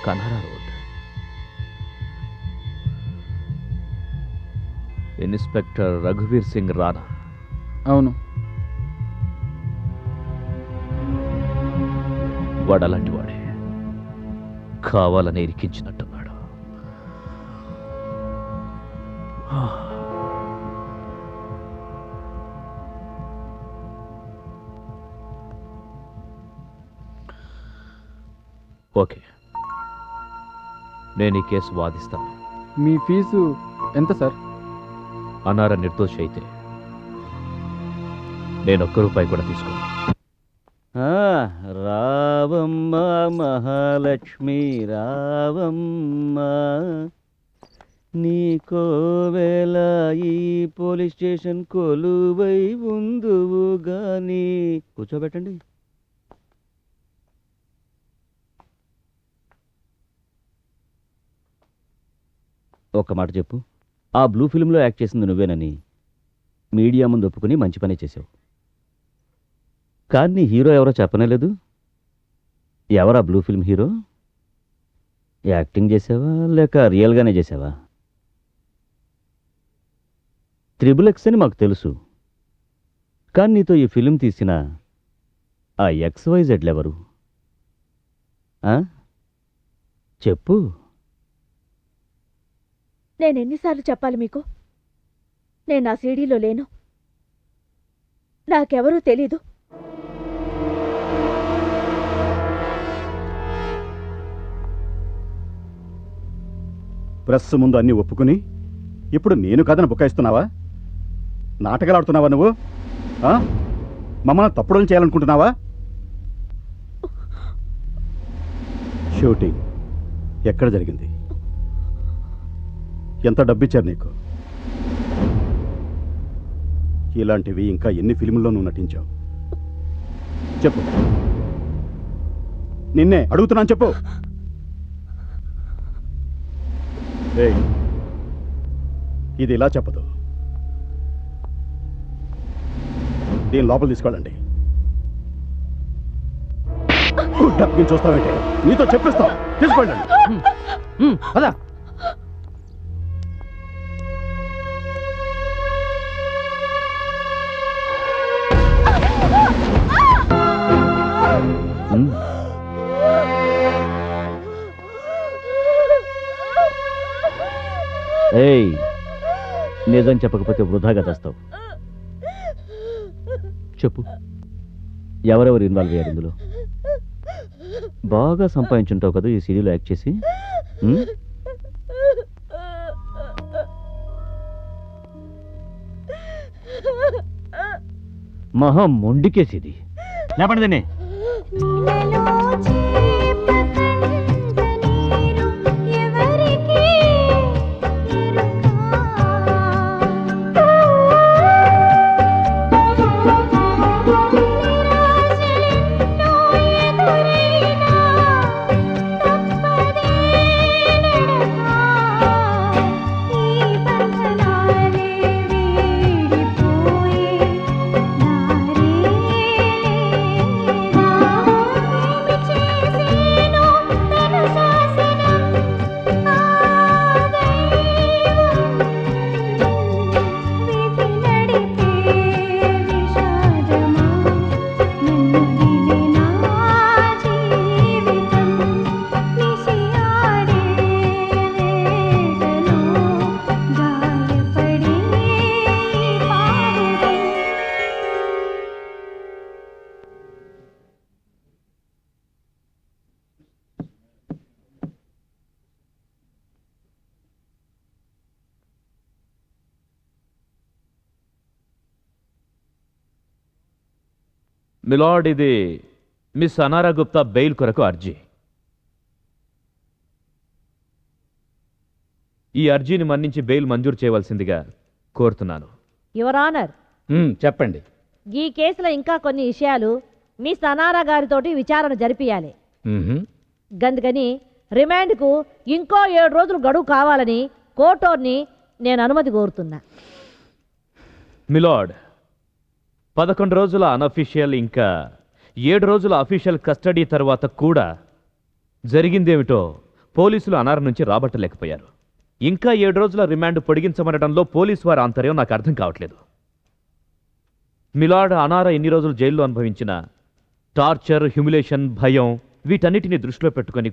Kanara road. Inspector రఘువీర్ సింగ్ రాణా. అవును. వాడు అలాంటి వాడే, కావాలని ఇరికించినట్టున్నాడు. ఓకే, నేను ఈ కేసు వాదిస్తాను. మీ ఫీజు ఎంత సార్? అనార నిర్దోషి అయితే నేను ₹1 కూడా తీసుకోను. రావమ్మ మహాలక్ష్మి రావమ్మ, నీ కోవెల ఈ పోలీస్ స్టేషన్ కొలువై ఉందువు గాని. కూర్చోబెట్టండి. ఒక్క మాట చెప్పు, ఆ బ్లూ ఫిల్మ్లో యాక్ట్ చేసింది నువ్వేనని మీడియా ముందు ఒప్పుకుని మంచి పనే చేసావు. కానీ హీరో ఎవరో చెప్పనేలేదు. ఎవరా బ్లూ ఫిల్మ్ హీరో? యాక్టింగ్ చేసావా లేక రియల్గానే చేసావా? XXX అని మాకు తెలుసు, కానీ నీతో ఈ ఫిల్మ్ తీసిన ఆ XYZ ఎవరు? చెప్పు. నేను ఎన్నిసార్లు చెప్పాలి మీకు? నేను ఆ సీడీలో లేను, నాకెవరూ తెలీదు. ప్రెస్ ముందు అన్నీ ఒప్పుకుని ఇప్పుడు నేను కథను బుకాయిస్తున్నావా? నాటకాలు ఆడుతున్నావా నువ్వు? మమ్మల్ని తప్పుడోలు చేయాలనుకుంటున్నావా? షూటింగ్ ఎక్కడ జరిగింది? ఎంత డబ్బిచ్చారు నీకు? ఇలాంటివి ఇంకా ఎన్ని ఫిల్ముల్లో నువ్వు నటించావు? చెప్పు, నిన్నే అడుగుతున్నాను, చెప్పు. ఇది ఇలా చెప్పదు. దీని లోపల తీసుకెళ్ళండి. డబ్బుని చూస్తావేంటి? నీతో చెప్పిస్తావు, తీసుకెళ్ళండి. అదా ఏయ్, నిజం చెప్పకపోతే వృధాగా చేస్తావు. చెప్పు, ఎవరెవరు ఇన్వాల్వ్ అయ్యారు ఇందులో? బాగా సంపాదించుంటావు కదా ఈ సీడీలో యాక్ట్ చేసి. మహా మొండికేసిది. లేపండి దీన్ని. మిలార్డ్, ఇది మిస్ అనారా గుప్తా బెయిల్ కొరకు అర్జీ. ఈ అర్జీని మన్నించి బెయిల్ మంజూరు చేయవలసిందిగా కోరుతున్నాను. యువర్ ఆనర్, చెప్పండి. ఈ కేసులో ఇంకా కొన్ని విషయాలు మీ సనారా గారితోటి విచారణ జరిపియాలి. మ్మ్హ్మ్. గందుకని రిమాండ్కు ఇంకో 7 రోజులు గడువు కావాలని కోర్టోర్ని నేను అనుమతి కోరుతున్నా. మిలార్డ్, 11 రోజుల అనఫీషియల్ ఇంకా 7 రోజుల అఫీషియల్ కస్టడీ తర్వాత కూడా జరిగిందేమిటో పోలీసులు అనార నుంచి రాబట్టలేకపోయారు. ఇంకా 7 రోజుల రిమాండ్ పొడిగించమనడంలో పోలీసు వారి ఆంతర్యం నాకు అర్థం కావట్లేదు. మిలార్డ్, అనార ఎన్ని రోజులు జైల్లో అనుభవించిన టార్చర్, హ్యూమిలేషన్, భయం వీటన్నిటిని దృష్టిలో పెట్టుకొని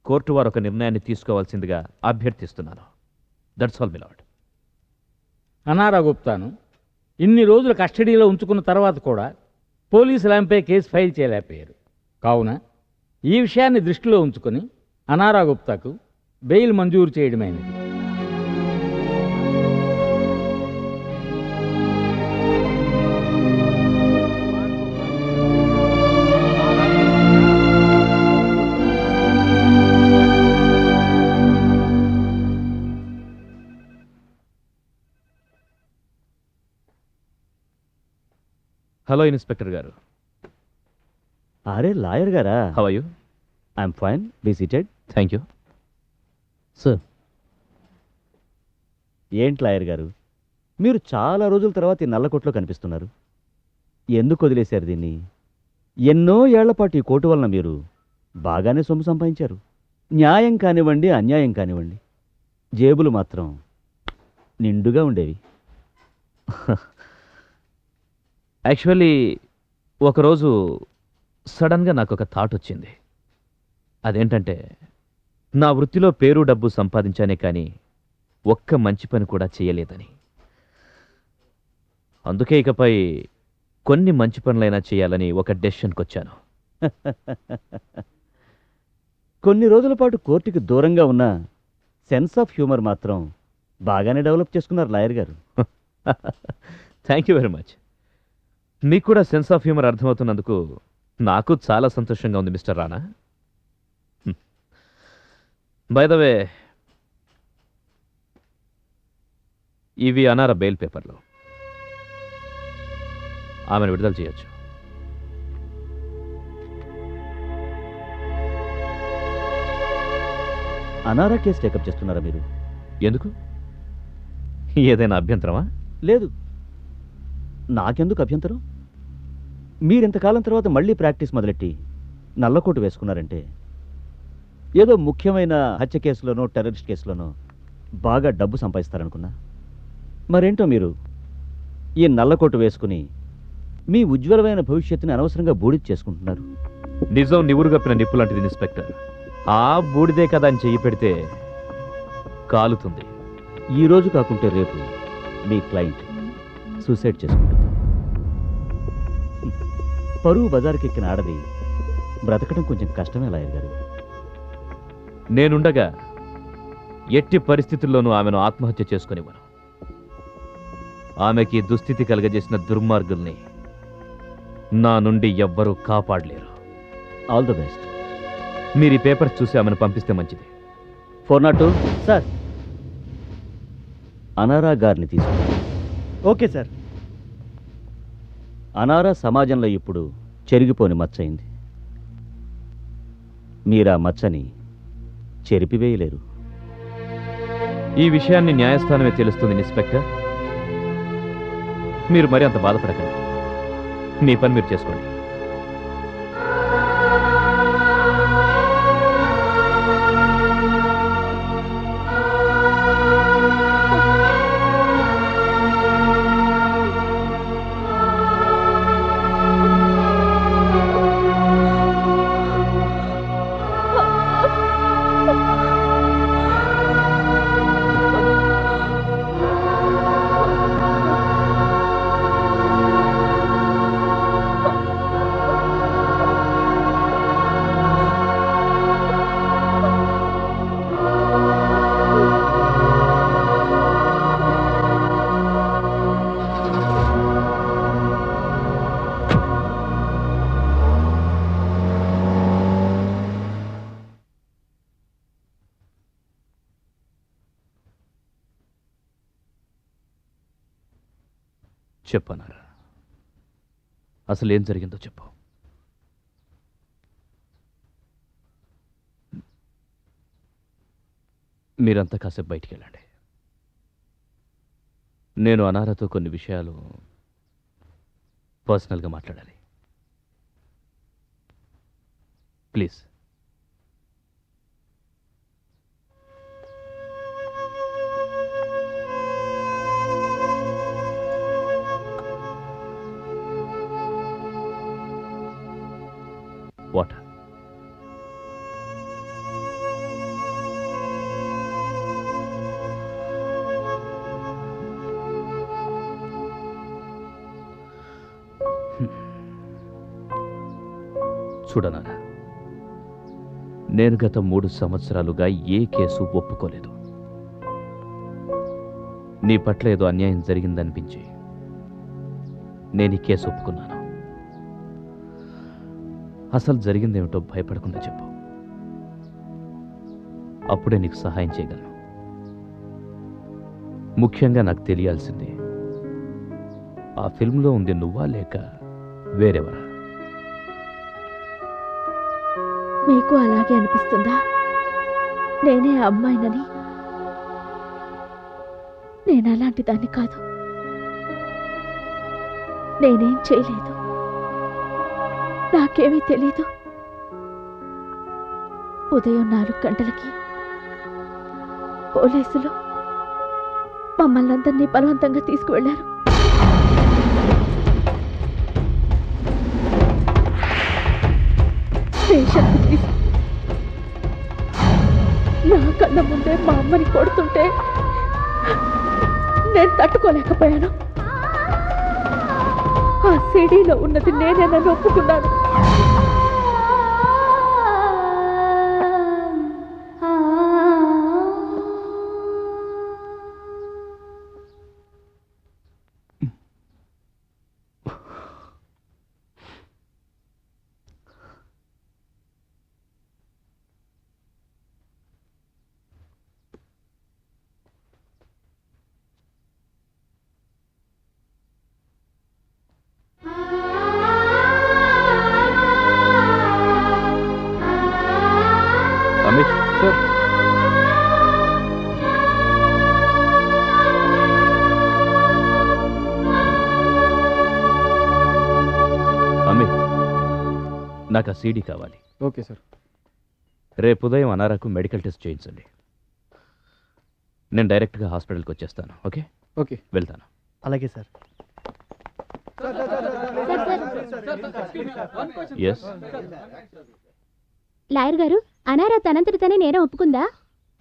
కోర్టు వారు ఒక నిర్ణయాన్ని తీసుకోవాల్సిందిగా అభ్యర్థిస్తున్నాను. That's all milord. అనారా గుప్తాను ఇన్ని రోజులు కస్టడీలో ఉంచుకున్న తర్వాత కూడా పోలీసులు ఆమెపై కేసు ఫైల్ చేయలేకపోయారు. కావున ఈ విషయాన్ని దృష్టిలో ఉంచుకొని అనారా గుప్తాకు బెయిల్ మంజూరు చేయడమైనది. హలో ఇన్స్పెక్టర్ గారు. అరే లాయర్ గారా? How are you? I'm fine, be seated. Thank you sir. ఏంటి లాయర్ గారు, మీరు చాలా రోజుల తర్వాత ఈ నల్లకొట్లో కనిపిస్తున్నారు. ఎందుకు వదిలేశారు దీన్ని? ఎన్నో ఏళ్లపాటు ఈ కోర్టు వలన మీరు బాగానే సొమ్ము సంపాదించారు. న్యాయం కానివ్వండి, అన్యాయం కానివ్వండి, జేబులు మాత్రం నిండుగా ఉండేవి. యాక్చువల్లీ ఒకరోజు సడన్గా నాకు ఒక థాట్ వచ్చింది. అదేంటంటే, నా వృత్తిలో పేరు డబ్బు సంపాదించానే కానీ ఒక్క మంచి పని కూడా చేయలేదని. అందుకే ఇకపై కొన్ని మంచి పనులైనా చేయాలని ఒక డెసిషన్కి వచ్చాను. కొన్ని రోజుల పాటు కోర్టుకి దూరంగా ఉన్న సెన్స్ ఆఫ్ హ్యూమర్ మాత్రం బాగానే డెవలప్ చేసుకున్నారు లాయర్ గారు. Thank you very much. మీకు కూడా సెన్స్ ఆఫ్ హ్యూమర్ అర్థమవుతున్నందుకు నాకు చాలా సంతోషంగా ఉంది mister Rana. By the way, ఇవి అనార బెయిల్ పేపర్లు. ఆమెను విడుదల చేయొచ్చు. అనారా కేసు టేకప్ చేస్తున్నారా మీరు? ఎందుకు? ఏదైనా అభ్యంతరమా? లేదు, నాకెందుకు అభ్యంతరం? మీరింతకాలం తర్వాత మళ్ళీ ప్రాక్టీస్ మొదలెట్టి నల్లకోటు వేసుకున్నారంటే ఏదో ముఖ్యమైన హత్య కేసులోనో టెర్రరిస్ట్ కేసులోనో బాగా డబ్బు సంపాదిస్తారనుకున్నా. మరేంటో మీరు ఈ నల్లకోటు వేసుకుని మీ ఉజ్వలమైన భవిష్యత్తుని అనవసరంగా బూడిద చేసుకుంటున్నారు. నిజం నివురుగప్పిన నిప్పు లాంటిది ఇన్స్పెక్టర్. ఆ బూడిదే కదా అని చెయ్యి పెడితే కాలుతుంది. ఈ రోజు కాకుంటే రేపు మీ క్లయింట్ సూసైడ్ చేసుకుంటుంది. పరువు బజారుకి ఎక్కిన ఆడది బ్రతకడం కొంచెం కష్టమే లాయర్ గారు. నేనుండగా ఎట్టి పరిస్థితుల్లోనూ ఆమెను ఆత్మహత్య చేసుకునివ్వను. ఆమెకి దుస్థితి కలగజేసిన దుర్మార్గుల్ని నా నుండి ఎవ్వరూ కాపాడలేరు. All the best. మీరు ఈ పేపర్స్ చూసి ఆమెను పంపిస్తే మంచిది. 402 సార్. అనారా గారిని తీసుకున్నాను. Okay sir. అనారా సమాజంలో ఇప్పుడు చెరిగిపోని మచ్చయింది. మీరా మచ్చని చెరిపివేయలేరు. ఈ విషయాన్ని న్యాయస్థానమే తెలుస్తుంది ఇన్స్పెక్టర్. మీరు మరి అంత బాధపడకండి. మీ పని మీరు చేసుకోండి. చెప్పనారా? అసలు ఏం జరిగిందో చెప్పు. మీరంతా కాసేపు బయటికి వెళ్ళండి. నేను అనారతో కొన్ని విషయాలు పర్సనల్గా మాట్లాడాలి. ప్లీజ్. వాటర్. చూడనారా, నేను గత 3 సంవత్సరాలుగా ఏ కేసు ఒప్పుకోలేదు. నీ పట్ల ఏదో అన్యాయం జరిగిందనిపించి నేను ఈ కేసు ఒప్పుకున్నాను. అసలు జరిగిందేమిటో భయపడకుండా చెప్పు. అప్పుడే నీకు సహాయం చేయగలను. ముఖ్యంగా నాకు తెలియాల్సింది, ఆ ఫిల్మ్లో ఉంది నువ్వా లేక వేరెవరా? మీకు అలాగే అనిపిస్తుందా నేనే ఆ అమ్మాయినని? నేను అలాంటి దాన్ని కాదు. నేనేం చేయలేదు. నాకేమీ తెలీదు. ఉదయం 4 గంటలకి పోలీసులు మమ్మల్ని అందరినీ బలవంతంగా తీసుకువెళ్లారు. స్టేషన్కి నా కళ్ళ ముందే మా అమ్మని కొడుతుంటే నేను తట్టుకోలేకపోయాను. ఆ సిడీలో ఉన్నది నేనేనని ఒప్పుకున్నాను. అమిత్ సార్, అమిత్, నాకు ఆ సీడీ కావాలి. Okay sir. రేపు ఉదయం అనారకు మెడికల్ టెస్ట్ చేయించండి. నేను డైరెక్ట్గా హాస్పిటల్కి వచ్చేస్తాను. ఓకే? ఓకే, వెళ్తాను. అలాగే సార్. ఎస్. లాయర్ గారు, అనారా తనంతటి తనే నేరం ఒప్పుకుందా?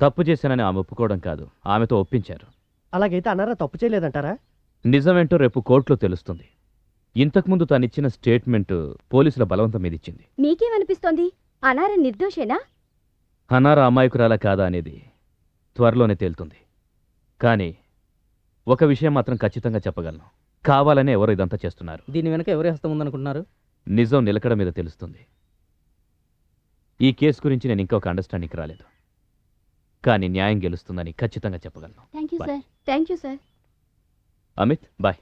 తప్పు చేశానని ఆమె ఒప్పుకోవడం కాదు, ఆమెతో ఒప్పించారు. అలాగైతే అనారా తప్పు చేయలేదంటారా? నిజమేంటో రేపు కోర్టులో తెలుస్తుంది. ఇంతకుముందు తనిచ్చిన స్టేట్మెంట్ పోలీసుల బలవంతం మీద ఇచ్చింది. మీకేమనిపిస్తోంది? అనారా నిర్దోషేనా? అనార అమాయకురాలా కాదా అనేది త్వరలోనే తేలుతుంది. కానీ ఒక విషయం మాత్రం ఖచ్చితంగా చెప్పగలను, కావాలనే ఎవరో ఇదంతా చేస్తున్నారు. దీని వెనక ఎవరి హస్తం ఉందనుకుంటున్నారు? నిజం నిలకడ మీద తెలుస్తుంది. ఈ కేసు గురించి నేను ఇంకా ఒక అండర్స్టాండింగ్కి రాలేదు, కానీ న్యాయం గెలుస్తుందని ఖచ్చితంగా చెప్పగలను. Thank you sir. Amit, bye.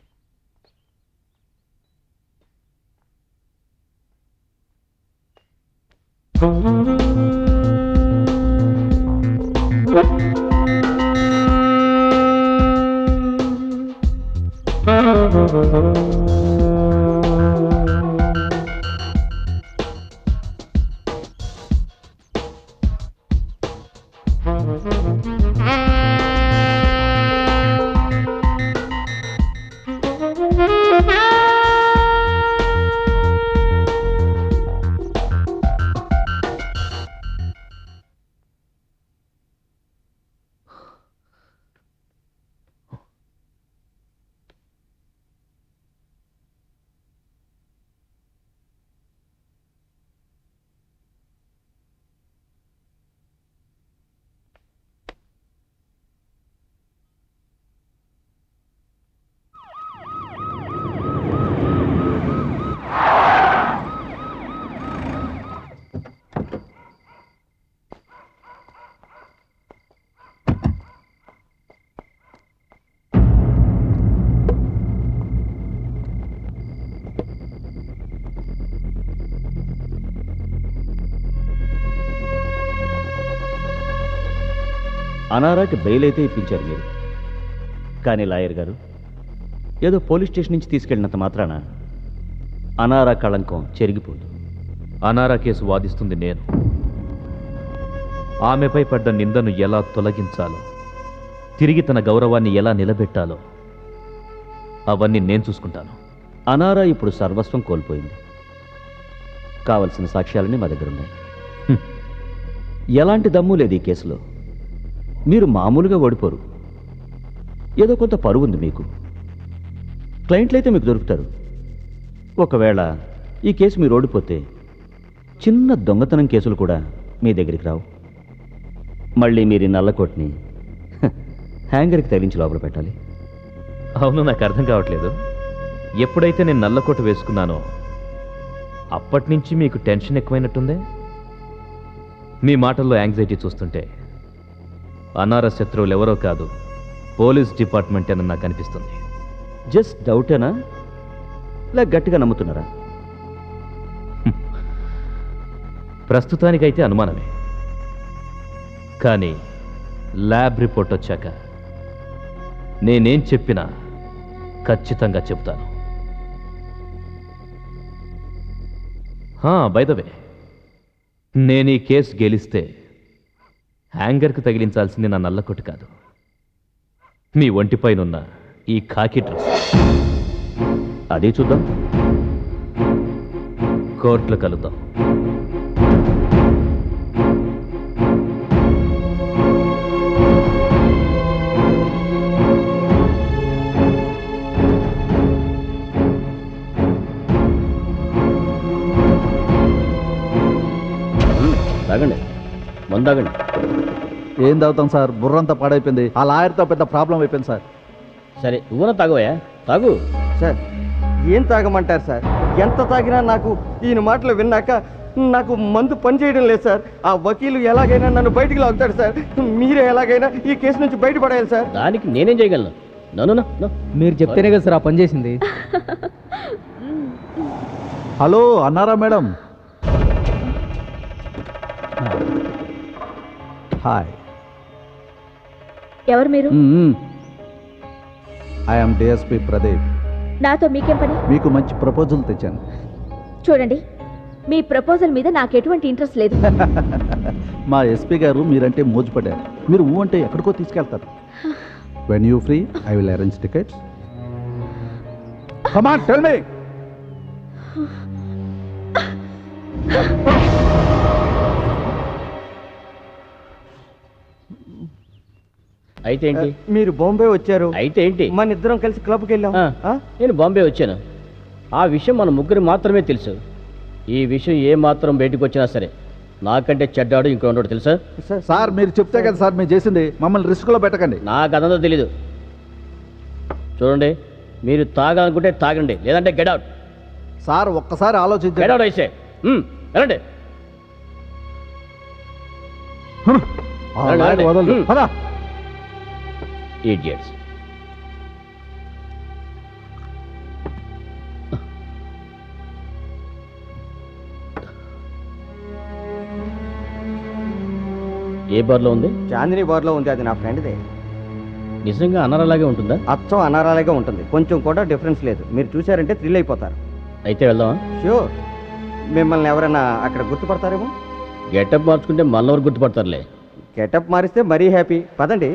అనారాకి బెయిల్ అయితే ఇప్పించారు మీరు. కానీ లాయర్ గారు, ఏదో పోలీస్ స్టేషన్ నుంచి తీసుకెళ్ళినంత మాత్రాన అనారా కళంకం చెరిగిపోదు. అనారా కేసు వాదిస్తుంది నేను. ఆమెపై పడ్డ నిందను ఎలా తొలగించాలో, తిరిగి తన గౌరవాన్ని ఎలా నిలబెట్టాలో అవన్నీ నేను చూసుకుంటాను. అనారా ఇప్పుడు సర్వస్వం కోల్పోయింది. కావలసిన సాక్ష్యాలన్నీ మా దగ్గర ఉన్నాయి. ఎలాంటి దమ్ము లేదు ఈ కేసులో. మీరు మామూలుగా ఓడిపోరు. ఏదో కొంత పరువు ఉంది మీకు. క్లయింట్లు అయితే మీకు దొరుకుతారు. ఒకవేళ ఈ కేసు మీరు ఓడిపోతే చిన్న దొంగతనం కేసులు కూడా మీ దగ్గరికి రావు. మళ్ళీ మీరు ఈ నల్లకోట్ని హ్యాంగర్కి తగిలించి లోపల పెట్టాలి. అవును, నాకు అర్థం కావట్లేదు. ఎప్పుడైతే నేను నల్లకోట వేసుకున్నానో అప్పటి నుంచి మీకు టెన్షన్ ఎక్కువైనట్టుందే. మీ మాటల్లో యాంగ్జైటీ చూస్తుంటే అనార శత్రువులు ఎవరో కాదు, పోలీస్ డిపార్ట్మెంట్ అని నాకు అనిపిస్తుంది. జస్ట్ డౌటేనా, లేక గట్టిగా నమ్ముతున్నారా? ప్రస్తుతానికైతే అనుమానమే. కానీ ల్యాబ్ రిపోర్ట్ వచ్చాక నేనేం చెప్పినా ఖచ్చితంగా చెప్తాను. బై ద వే, నేను ఈ కేసు గెలిస్తే హ్యాంగర్కి తగిలించాల్సింది నా నల్లకొట్టు కాదు, మీ ఒంటిపైనున్న ఈ ఖాకీ డ్రెస్. అదే చూద్దాం. కోర్టులో కలుద్దాం. తాగండి, మందు తాగండి. ఏం తాగుతాం సార్, బుర్రంతా పాడైపోయింది. ఆ లాయర్తో పెద్ద ప్రాబ్లం అయిపోయింది సార్. సరే నువ్వున తాగవయా, తాగు. సార్ ఏం తాగమంటారు సార్? ఎంత తాగినా నాకు ఈయన మాటలు విన్నాక నాకు మందు పనిచేయడం లేదు సార్. ఆ వకీలు ఎలాగైనా నన్ను బయటికి లాగుతాడు సార్. మీరే ఎలాగైనా ఈ కేసు నుంచి బయటపడేయాలి సార్. దానికి నేనేం చేయగలను? నన్ను మీరు చెప్తేనే కదా సార్ ఆ పని చేసింది. హలో అన్నారా మేడం? హాయ్. ఎవరు మీరు? I'm DSP Pradeep. నాతో మీకేం పని? మీకు మంచి ప్రపోజల్ తెచ్చాను. చూడండి, మీ ప్రపోజల్ మీద నాకు ఎటువంటి ఇంట్రెస్ట్ లేదు. మా ఎస్పీ గారు మీరంటే మోజుపడ్డారు. మీరు ఊ అంటే ఎక్కడికో తీసుకెళ్తారు. When you free I will arrange tickets. Come on tell me. అయితే ఏంటి? మీరు బాంబే వచ్చారు. అయితే ఏంటి? మన ఇద్దరం కలిసి క్లబ్కి వెళ్ళాం. నేను బాంబే వచ్చాను. ఆ విషయం మన ముగ్గురు మాత్రమే తెలుసు. ఈ విషయం ఏ మాత్రం బయటకు వచ్చినా సరే నాకంటే చెడ్డాడు ఇంకో ఉండడు తెలుసా? సార్ మీరు చెప్తే కదా సార్ మేము చేసింది. మమ్మల్ని రిస్క్లో పెట్టకండి. నాకు అదంతా తెలీదు. చూడండి, మీరు తాగాలనుకుంటే తాగండి, లేదంటే గెట్ అవుట్. సార్ ఒక్కసారి ఆలోచించండి. గెట్ అవుట్ అయితే వెళ్ళండి. Idiots. ఏ బార్లో ఉంది? చాందిని బార్లో ఉంది. అది నా ఫ్రెండ్దే. నిజంగా అనారాలాగే ఉంటుందా? అచ్చం అనారాలాగే ఉంటుంది. కొంచెం కూడా డిఫరెన్స్ లేదు. మీరు చూసారంటే థ్రిల్ అయిపోతారు. అయితే వెళ్దామా? షూర్. మిమ్మల్ని ఎవరైనా అక్కడ గుర్తుపడతారేమో. గెటప్ మార్చుకుంటే మనవరు గుర్తుపడతారులే. గెటప్ మారిస్తే మరీ హ్యాపీ. పదండి.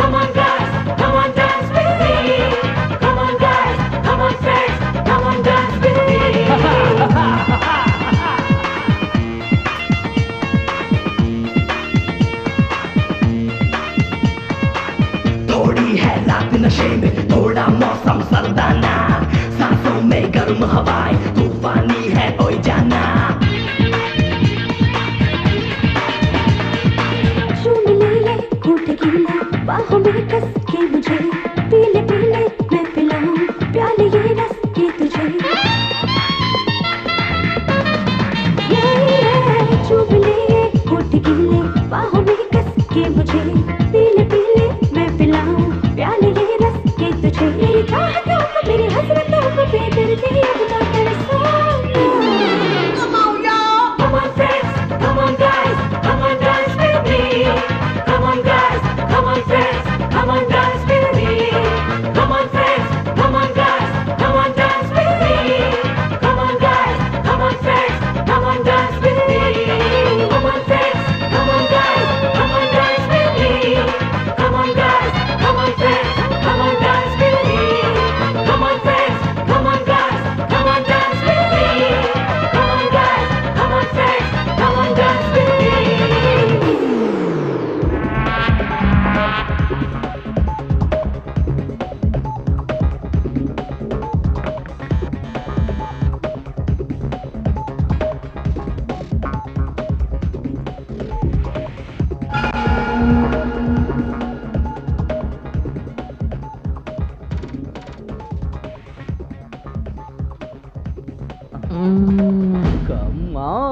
Come on, friends, come on, dance with me. रात नशे में थोड़ा मौसम सरदाना सांसों में गर्म हवाएं तूफानी है ओए जाना चूम ले ले होठ गीले बाहों में कस के मुझे पीले पीले मैं पिलाऊं प्याले ये रस ये तुझे चूम ले होठ गीले बाहों में कस के मुझे पीले पीले मैं पिलाऊं प्याले ये रस ये तुझे मेरी चाहतों को मेरी हसरतों को बेदर्दी अब ना तरसाना Come on y'all Come on friends Come on guys Come on dance with me Come on guys Come on friends Come on dance with me Come on friends Come on guys Come on dance with me Come on guys Come on friends Come on dance with me Come on friends Come on guys Come on dance with me Come on guys Come on friends Come on dance with me Come on friends Come on guys Come on dance with me Come on guys Come on friends Come on dance with me Come on.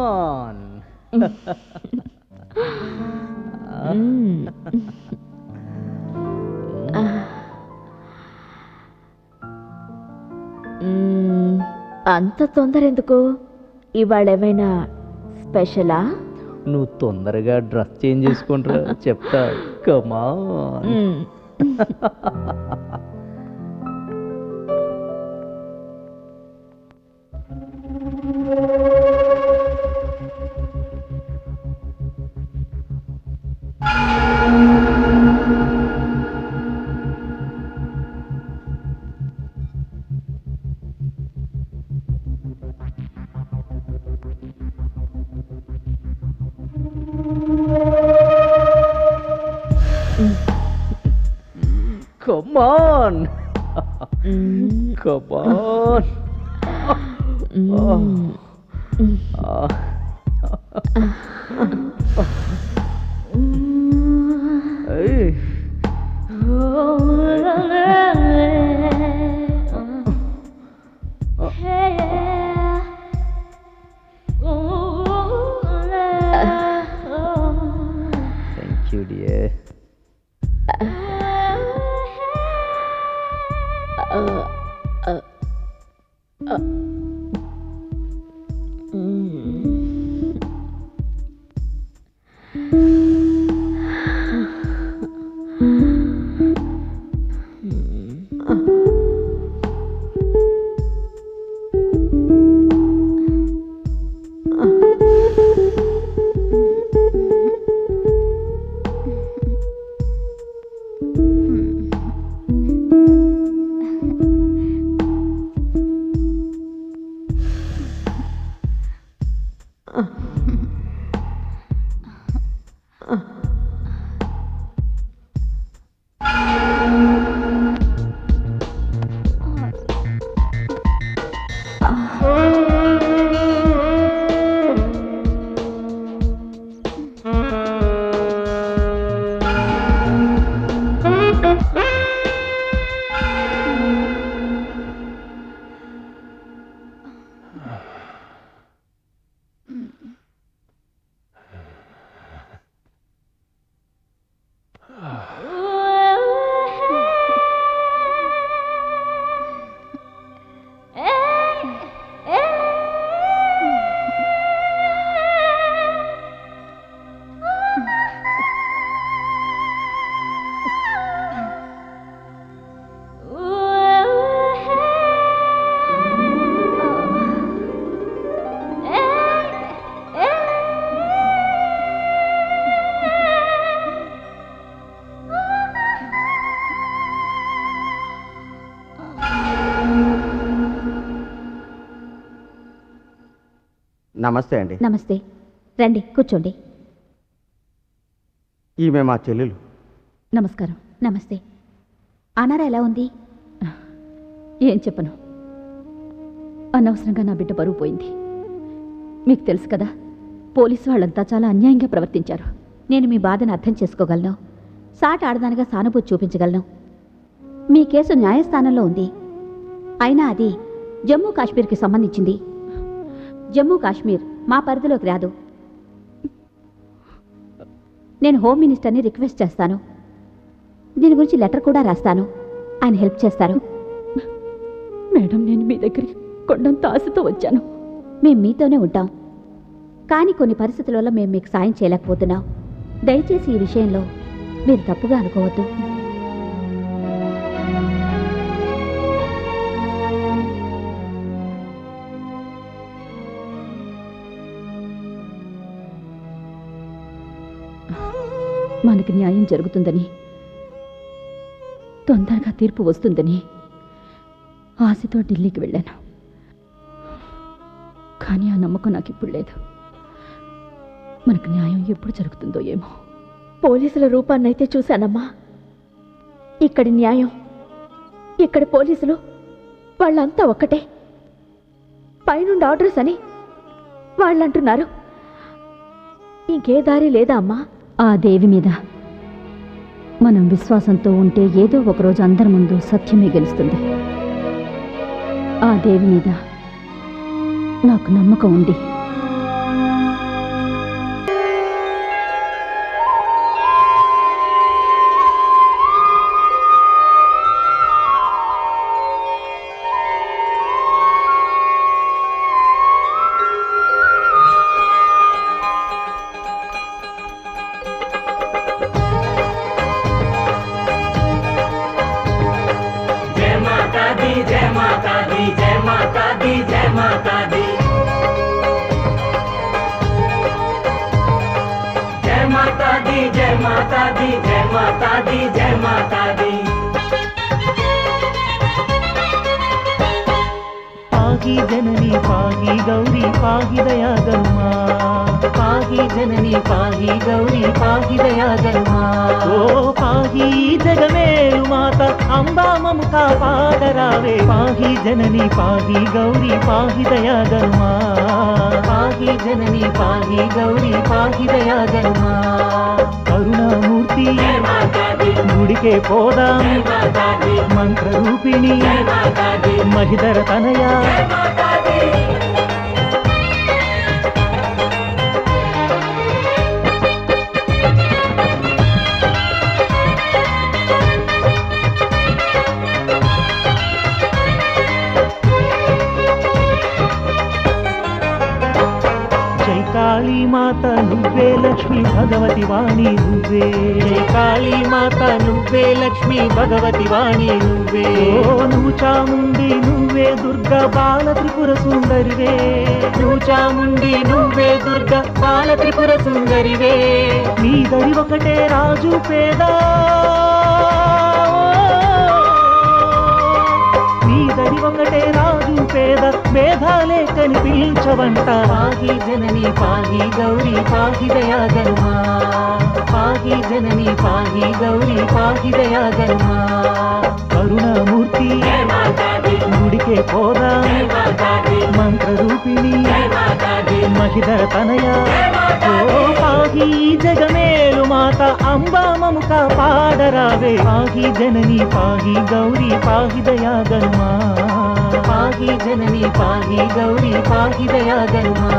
అంత తొందర ఎందుకు? ఇవాళ ఏమైనా స్పెషలా? నువ్వు తొందరగా dress change చేసుకుంటారా చెప్తా. కమాన్. Come on. Come on. Hey. Thank you, dear. నమస్తే అండి. నమస్తే, రండి కూర్చోండి. ఈమె మా చెల్లెలు. నమస్కారం. నమస్తే. అనారా ఎలా ఉంది? ఏం చెప్పను, అనవసరంగా నా బిడ్డ బరువు పోయింది. మీకు తెలుసు కదా, పోలీసు వాళ్ళంతా చాలా అన్యాయంగా ప్రవర్తించారు. నేను మీ బాధను అర్థం చేసుకోగలను, సాటి ఆడదానిగా సానుభూతి చూపించగలను. మీ కేసు న్యాయస్థానంలో ఉంది, అయినా అది జమ్మూ కాశ్మీర్కి సంబంధించింది. జమ్మూ కాశ్మీర్ మా పరిధిలోకి రాదు. నేను హోమ్ మినిస్టర్ని రిక్వెస్ట్ చేస్తాను, దీని గురించి లెటర్ కూడా రాస్తాను, ఆయన హెల్ప్ చేస్తారు. మేడం, నేను మీ దగ్గరికి కొండంత ఆశతో వచ్చాను. మేము మీతోనే ఉంటాం, కానీ కొన్ని పరిస్థితులలో మేము మీకు సాయం చేయలేకపోతున్నాం. దయచేసి ఈ విషయంలో మీరు తప్పుగా అనుకోవద్దు. మనకి న్యాయం జరుగుతుందని, తొందరగా తీర్పు వస్తుందని ఆశతో ఢిల్లీకి వెళ్ళాను. కానీ ఆ నమ్మకం నాకు ఇప్పుడు లేదు. మనకు న్యాయం ఎప్పుడు జరుగుతుందో ఏమో. పోలీసుల రూపాన్నైతే చూశానమ్మా. ఇక్కడి న్యాయం, ఇక్కడి పోలీసులు వాళ్ళంతా ఒక్కటే. పైనుండి ఆర్డర్స్ అని వాళ్ళంటున్నారు. ఇంకే దారి లేదా అమ్మా? ఆ దేవి మీద మనం విశ్వాసంతో ఉంటే ఏదో ఒకరోజు అందరి ముందు సత్యమే గెలుస్తుంది. ఆ దేవి మీద నాకు నమ్మకం ఉంది. पाही जननी पाही गौरी पाही दया गरुमा, पाही जननी पाही गौरी पाही दया गरुमा। ओ पाही जगमेलु माता अंबा मम कापाडरावे, पाही जननी पाही गौरी पाही दया गरुमा, पाही जननी पाही गौरी पाही दया गरुमा। करुणामूर्ति गुडिके पोदाम, मंत्र रूपिणी महिधर तनया। जय काली माता नुव्वे लक्ष्मी भगवती वाणी नुव्वे, जय काली माता नुव्वे लक्ष्मी भगवती वाणी नुव्वे। ओ नुव्వు చాముండి నువ్వే దుర్గా బాల త్రిపుర సుందరివే, నువ్వు చాముండి నువ్వే దుర్గా బాల త్రిపుర సుందరివే। నీ దరి ఒకటే రాజు పేద, నీ దరి ఒకటే రాజు పేద, భేదాలే కనిపించవంట। పాహి జనని పాహి గౌరీ పాహి దయా గరుమా, పాహి జనని పాహి గౌరీ పాహి దయా గరుమా। కరుణామూర్తి గుడికే పోదా, మంత్ర రూపిణి మహిధర తనయ। ఓ పాహి జగమేలు మాత అంబా మము కాపాడరావే, పాహి జనని పాహి గౌరీ పాహి దయా గరుమా, పాహి జనని పాహి గౌరీ పాహి దయా గరుమా।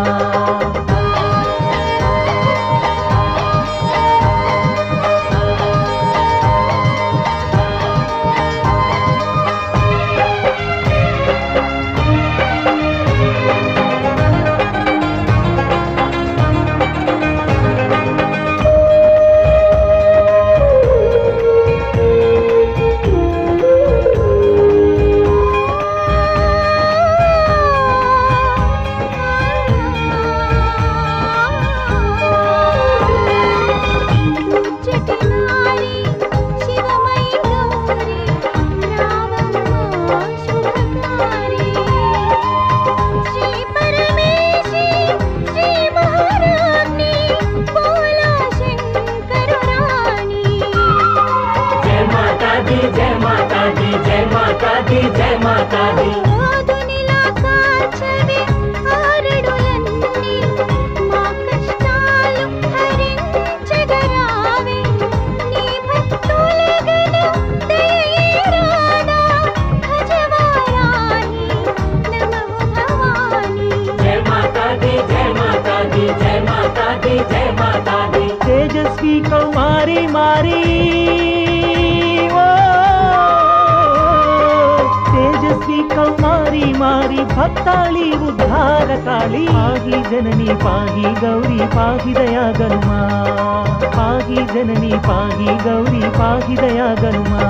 మాతా दी जय माता दी जय माता दी ఓదునిలా కాల్చవే ఆరుడులన్నీ మా కష్టాలు హరించగరావే నీ భక్తులగను దయరాడా భజవారాహి నమో భవాని जय माता दी जय माता दी जय माता दी जय माता दी तेजस्वी कौमारी मारी ओ तेजस्वी कौमारी मारी भक्ताली उद्धार काली पाहि जननी पाहि गौरी पाहि दया गनुमा पाहि जननी पाहि गौरी पाहि दया गनुमा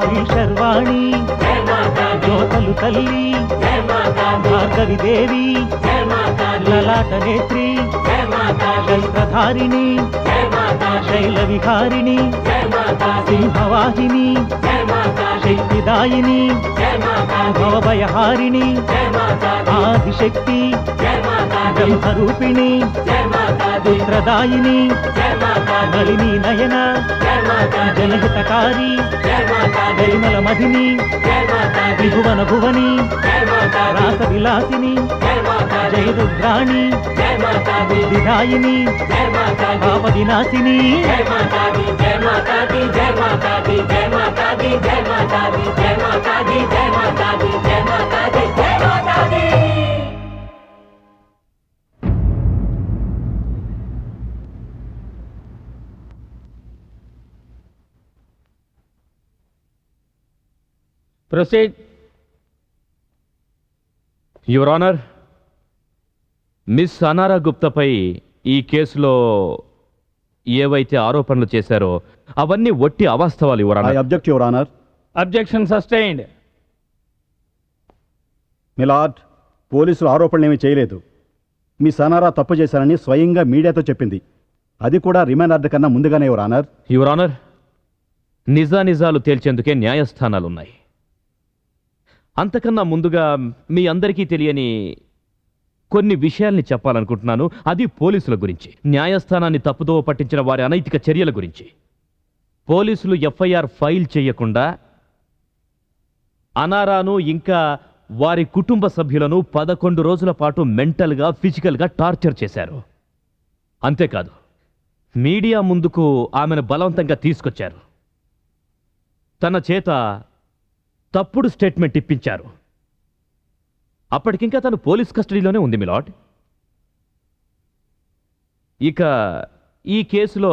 श्री शर्वाणी जय माता दी ज्योतलु तल्ली जय माता दी भार्गवी देवी जय माता दी ललाट नेत्री जय माता दी शस्त्रधारिणी जय माता दी शैलविहारिणी जय माता दी सिंहवाहिनी जय माता दी शक्तिदायिनी जय माता दी भवभयहारिणी जय माता दी आदिशक्ति जय माता दी ब्रह्मरूपिणी जय माता दी पुत्रदायिनी जय माता दी नलिनी नयन जय माता दी जनहितकारी जय माता दी परिमल मधिनी जय माता दी त्रिभुवन भुवनी जय माता दी रास विलासिनी जय माता दी जय रुद्राणी जय माता दी बुद्धिदायिनी जय माता दी पाप विनाशिनी जय माता दी जय माता दी जय माता दी जय माता दी जय माता दी जय माता दी जय माता दी जय माता दी जय माता दी ప్రొసీడ్. యువర్ ఆనర్, మిస్ అనారా గుప్తాపై ఈ కేసులో ఏవైతే ఆరోపణలు చేశారో అవన్నీ ఒట్టి అవాస్తవాలు your I honour. Object your honour. Objection sustained. Milord, పోలీసులు ఆరోపణలు ఏమీ చేయలేదు. మీ సనారా తప్పు చేశారని స్వయంగా మీడియాతో చెప్పింది. అది కూడా రిమాండ్ ఆర్డర్ కన్నా ముందుగానే యువర్ ఆనర్. యువర్ ఆనర్, నిజానిజాలు తేల్చేందుకే న్యాయస్థానాలున్నాయి. అంతకన్నా ముందుగా మీ అందరికీ తెలియని కొన్ని విషయాల్ని చెప్పాలనుకుంటున్నాను. అది పోలీసుల గురించి, న్యాయస్థానాన్ని తప్పుదోవ పట్టించిన వారి అనైతిక చర్యల గురించి. పోలీసులు ఎఫ్ఐఆర్ ఫైల్ చేయకుండా అనారాను ఇంకా వారి కుటుంబ సభ్యులను 11 రోజుల పాటు మెంటల్గా ఫిజికల్గా టార్చర్ చేశారు. అంతేకాదు, మీడియా ముందుకు ఆమెను బలవంతంగా తీసుకొచ్చారు. తన చేత తప్పుడు స్టేట్మెంట్ ఇప్పించారు. అప్పటికింకా తను పోలీస్ కస్టడీలోనే ఉంది మిలాడ్. ఇక ఈ కేసులో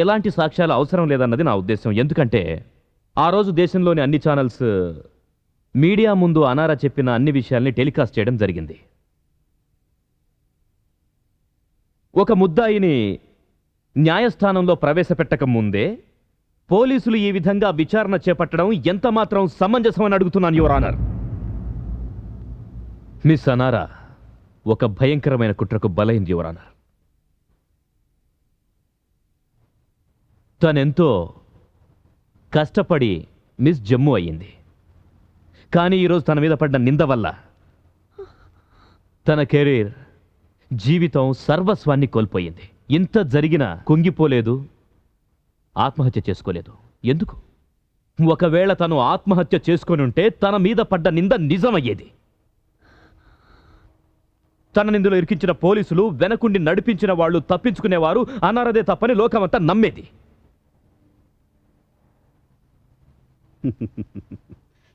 ఎలాంటి సాక్ష్యాలు అవసరం లేదన్నది నా ఉద్దేశం. ఎందుకంటే ఆ రోజు దేశంలోని అన్ని ఛానల్స్ మీడియా ముందు అనారా చెప్పిన అన్ని విషయాల్ని టెలికాస్ట్ చేయడం జరిగింది. ఒక ముద్దాయిని న్యాయస్థానంలో ప్రవేశపెట్టక ముందే పోలీసులు ఈ విధంగా విచారణ చేపట్టడం ఎంత మాత్రం సమంజసమని అడుగుతున్నాను యువర్ ఆనర్. మిస్ అనారా ఒక భయంకరమైన కుట్రకు బలైంది యువర్ ఆనర్. తనెంతో కష్టపడి మిస్ జమ్మూ అయ్యింది. కానీ ఈరోజు తన మీద పడ్డ నింద వల్ల తన కెరీర్, జీవితం, సర్వస్వాన్ని కోల్పోయింది. ఇంత జరిగినా కుంగిపోలేదు, ఆత్మహత్య చేసుకోలేదు. ఎందుకు? ఒకవేళ తను ఆత్మహత్య చేసుకొని ఉంటే తన మీద పడ్డ నింద నిజమయ్యేది. తన నిందులో ఇరికించిన పోలీసులు, వెనకుండి నడిపించిన వాళ్ళు తప్పించుకునేవారు అనారదే తప్పని లోకమంతా నమ్మేది.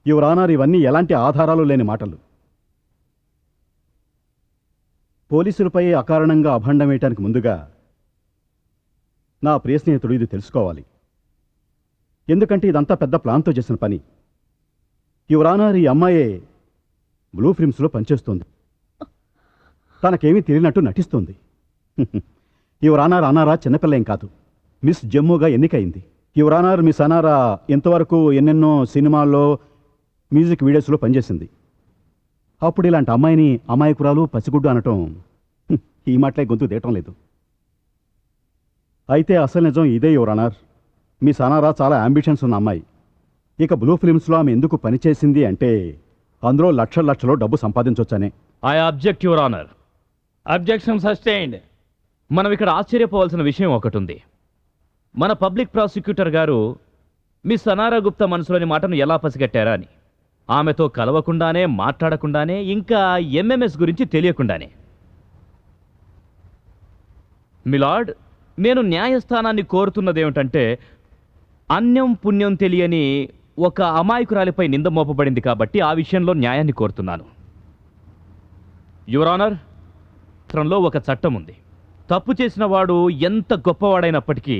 యువర్ ఆనర్, ఇవన్నీ ఎలాంటి ఆధారాలు లేని మాటలు. పోలీసులపై అకారణంగా అభండం వేయటానికి ముందుగా నా ప్రియ స్నేహితుడు ఇది తెలుసుకోవాలి. ఎందుకంటే ఇదంతా పెద్ద ప్లాన్తో చేసిన పని. యువర్ ఆనర్, ఈ అమ్మాయే బ్లూ ఫిల్మ్స్లో పనిచేస్తుంది. తనకేమీ తెలియనట్టు నటిస్తుంది. యువర్ ఆనర్, అనారా చిన్నపిల్లేం కాదు. మిస్ జమ్మూగా ఎన్నికైంది. యువర్ ఆనర్, మిస్ అనారా ఇంతవరకు ఎన్నెన్నో సినిమాల్లో, మ్యూజిక్ వీడియోస్లో పనిచేసింది. అప్పుడు ఇలాంటి అమ్మాయిని అమాయకురాలు, పసిగుడ్డు అనటం ఈ మాటలే గొంతు దేయటం లేదు. అయితే అసలు నిజం ఇదే యువర్ ఆనర్. మిస్ అనారా చాలా అంబిషన్స్ ఉన్న అమ్మాయి. ఇక బ్లూ ఫిల్మ్స్లో ఆమె ఎందుకు పనిచేసింది అంటే అందులో లక్షల లక్షలో డబ్బు సంపాదించవచ్చనే. I object your honour. Objection sustained. మనం ఇక్కడ ఆశ్చర్యపోవాల్సిన విషయం ఒకటి ఉంది. మన పబ్లిక్ ప్రాసిక్యూటర్ గారు మిస్ అనారా గుప్తా మనసులోని మాటను ఎలా పసిగట్టారా అని. ఆమెతో కలవకుండానే, మాట్లాడకుండానే, ఇంకా ఎంఎంఎస్ గురించి తెలియకుండానే. మిలార్డ్, నేను న్యాయస్థానాన్ని కోరుతున్నదేమిటంటే, అన్యం పుణ్యం తెలియని ఒక అమాయకురాలిపై నింద మోపబడింది కాబట్టి ఆ విషయంలో న్యాయాన్ని కోరుతున్నాను. యువర్ ఆనర్, శాస్త్రంలో ఒక చట్టం ఉంది. తప్పు చేసిన వాడు ఎంత గొప్పవాడైనప్పటికీ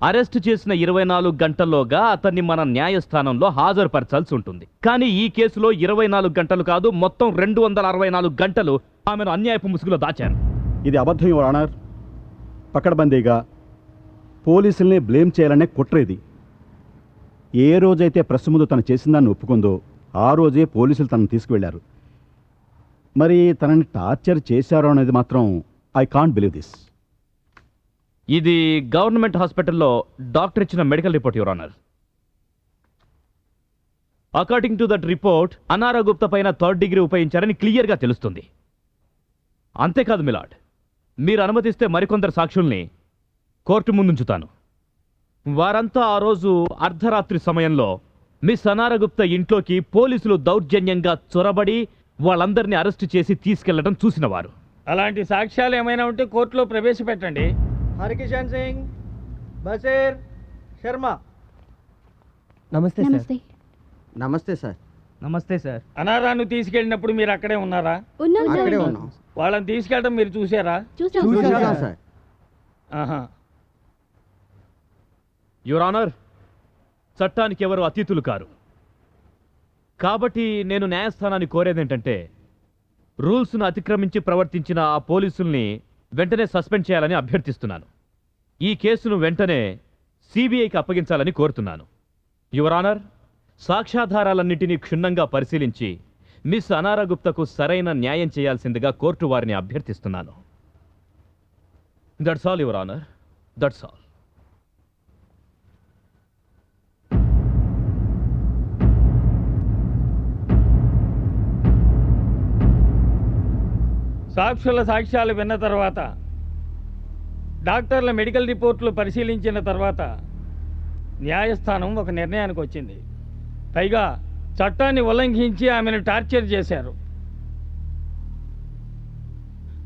అరెస్టు చేసిన 24 గంటల్లోగా అతన్ని మన న్యాయస్థానంలో హాజరుపరచాల్సి ఉంటుంది. కానీ ఈ కేసులో 24 గంటలు కాదు, మొత్తం 264 గంటలు ఆమెను అన్యాయపు ముసుగులో దాచారు. ఇది అబద్ధం యువర్ ఆనర్. పకడ్బందీగా పోలీసుల్ని బ్లేమ్ చేయాలనే కుట్ర ఇది. ఏ రోజైతే ప్రెస్ ముందు తను చేసిందాన్ని ఒప్పుకుందో ఆ రోజే పోలీసులు తనను తీసుకువెళ్లారు. మరి తనని టార్చర్ చేశారో అనేది మాత్రం ఐ కాంట్ బిలీవ్ దిస్. ఇది గవర్నమెంట్ హాస్పిటల్లో డాక్టర్ ఇచ్చిన medical report your honour. According to that report Anara Gupta పైన 3rd డిగ్రీ ఉపయోగించారని క్లియర్గా తెలుస్తుంది. అంతేకాదు మిలాడ్, మీరు అనుమతిస్తే మరికొందరు సాక్షుల్ని కోర్టు ముందుంచుతాను. వారంతా ఆ రోజు అర్ధరాత్రి సమయంలో మిస్ అనారా గుప్తా ఇంట్లోకి పోలీసులు దౌర్జన్యంగా చొరబడి వాళ్ళందరినీ అరెస్టు చేసి తీసుకెళ్లడం చూసినవారు. అలాంటి సాక్ష్యాలు ఏమైనా ఉంటే కోర్టులో ప్రవేశపెట్టండి. హరికిషన్ సింగ్, బషీర్, శర్మ. నమస్తే సార్. నమస్తే. నమస్తే సార్. నమస్తే సార్. అనారాను తీసుకెళ్ళినప్పుడు మీరు అక్కడే ఉన్నారా? ఉన్నాం సార్. అక్కడే ఉన్నాం. వాళ్ళని తీసుకెళ్ళడం మీరు చూసారా? చూసాం సార్. ఆహా. యువర్ ఆనర్, చట్టానికి ఎవరు అతీతులు కారు. కాబట్టి నేను న్యాయస్థానాన్ని కోరేదేంటంటే, రూల్స్ను అతిక్రమించి ప్రవర్తించిన ఆ పోలీసుల్ని వెంటనే సస్పెండ్ చేయాలని అభ్యర్థిస్తున్నాను. ఈ కేసును వెంటనే సిబిఐకి అప్పగించాలని కోరుతున్నాను. యువర్ ఆనర్, సాక్ష్యాధారాలన్నింటినీ క్షుణ్ణంగా పరిశీలించి మిస్ అనారా గుప్తాకు సరైన న్యాయం చేయాల్సిందిగా కోర్టు వారిని అభ్యర్థిస్తున్నాను. That's all your honour, that's all. సాక్షుల సాక్ష్యాలు విన్న తర్వాత, డాక్టర్ల మెడికల్ రిపోర్ట్లు పరిశీలించిన తర్వాత న్యాయస్థానం ఒక నిర్ణయానికి వచ్చింది. పైగా చట్టాన్ని ఉల్లంఘించి ఆమెను టార్చర్ చేశారు.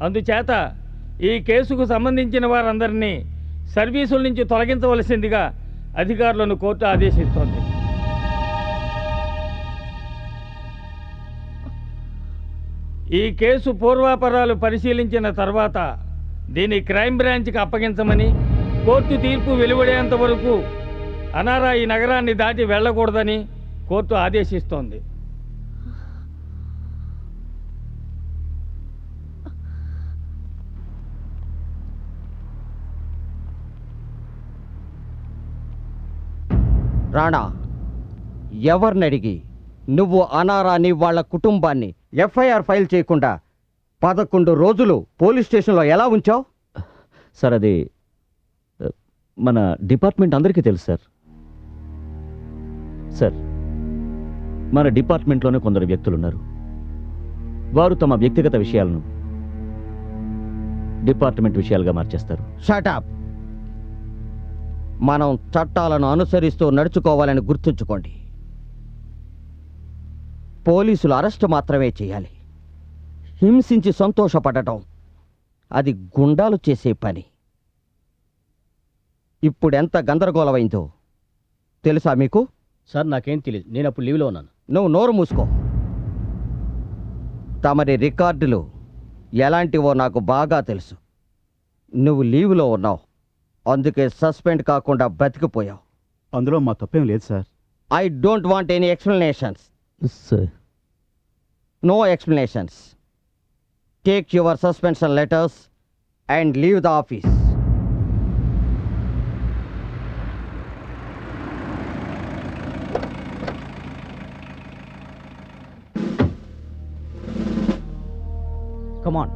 అందుచేత ఈ కేసుకు సంబంధించిన వారందరినీ సర్వీసుల నుంచి తొలగించవలసిందిగా అధికారులను కోర్టు ఆదేశిస్తోంది. ఈ కేసు పూర్వాపరాలు పరిశీలించిన తర్వాత దీన్ని క్రైమ్ బ్రాంచ్కి అప్పగించమని, కోర్టు తీర్పు వెలువడేంత వరకు అనారా ఈ నగరాన్ని దాటి వెళ్ళకూడదని కోర్టు ఆదేశిస్తోంది. రాణా, ఎవరిని అడిగి నువ్వు అనారాని వాళ్ళ కుటుంబాన్ని ఎఫ్ఐఆర్ ఫైల్ చేయకుండా 11 రోజులు పోలీస్ స్టేషన్లో ఎలా ఉంచావు? సార్, అది మన డిపార్ట్మెంట్ అందరికీ తెలుసు సార్. సార్, మన డిపార్ట్మెంట్లోనే కొందరు వ్యక్తులు ఉన్నారు. వారు తమ వ్యక్తిగత విషయాలను డిపార్ట్మెంట్ విషయాలుగా మార్చేస్తారు. షటప్. మనం చట్టాలను అనుసరిస్తూ నడుచుకోవాలని గుర్తుంచుకోండి. పోలీసులు అరెస్టు మాత్రమే చేయాలి. హింసించి సంతోషపడటం అది గుండాలు చేసే పని. ఇప్పుడెంత గందరగోళమైందో తెలుసా మీకు? సార్, నాకేం తెలియదు. నేను అప్పుడు లీవ్లో ఉన్నాను. నువ్వు నోరు మూసుకో. తమరి రికార్డులు ఎలాంటివో నాకు బాగా తెలుసు. నువ్వు లీవ్లో ఉన్నావు, అందుకే సస్పెండ్ కాకుండా బతికిపోయావు. అందులో మా తప్పేం లేదు sir. I don't want any explanations. No explanations. Take your suspension letters and leave the office. Come on.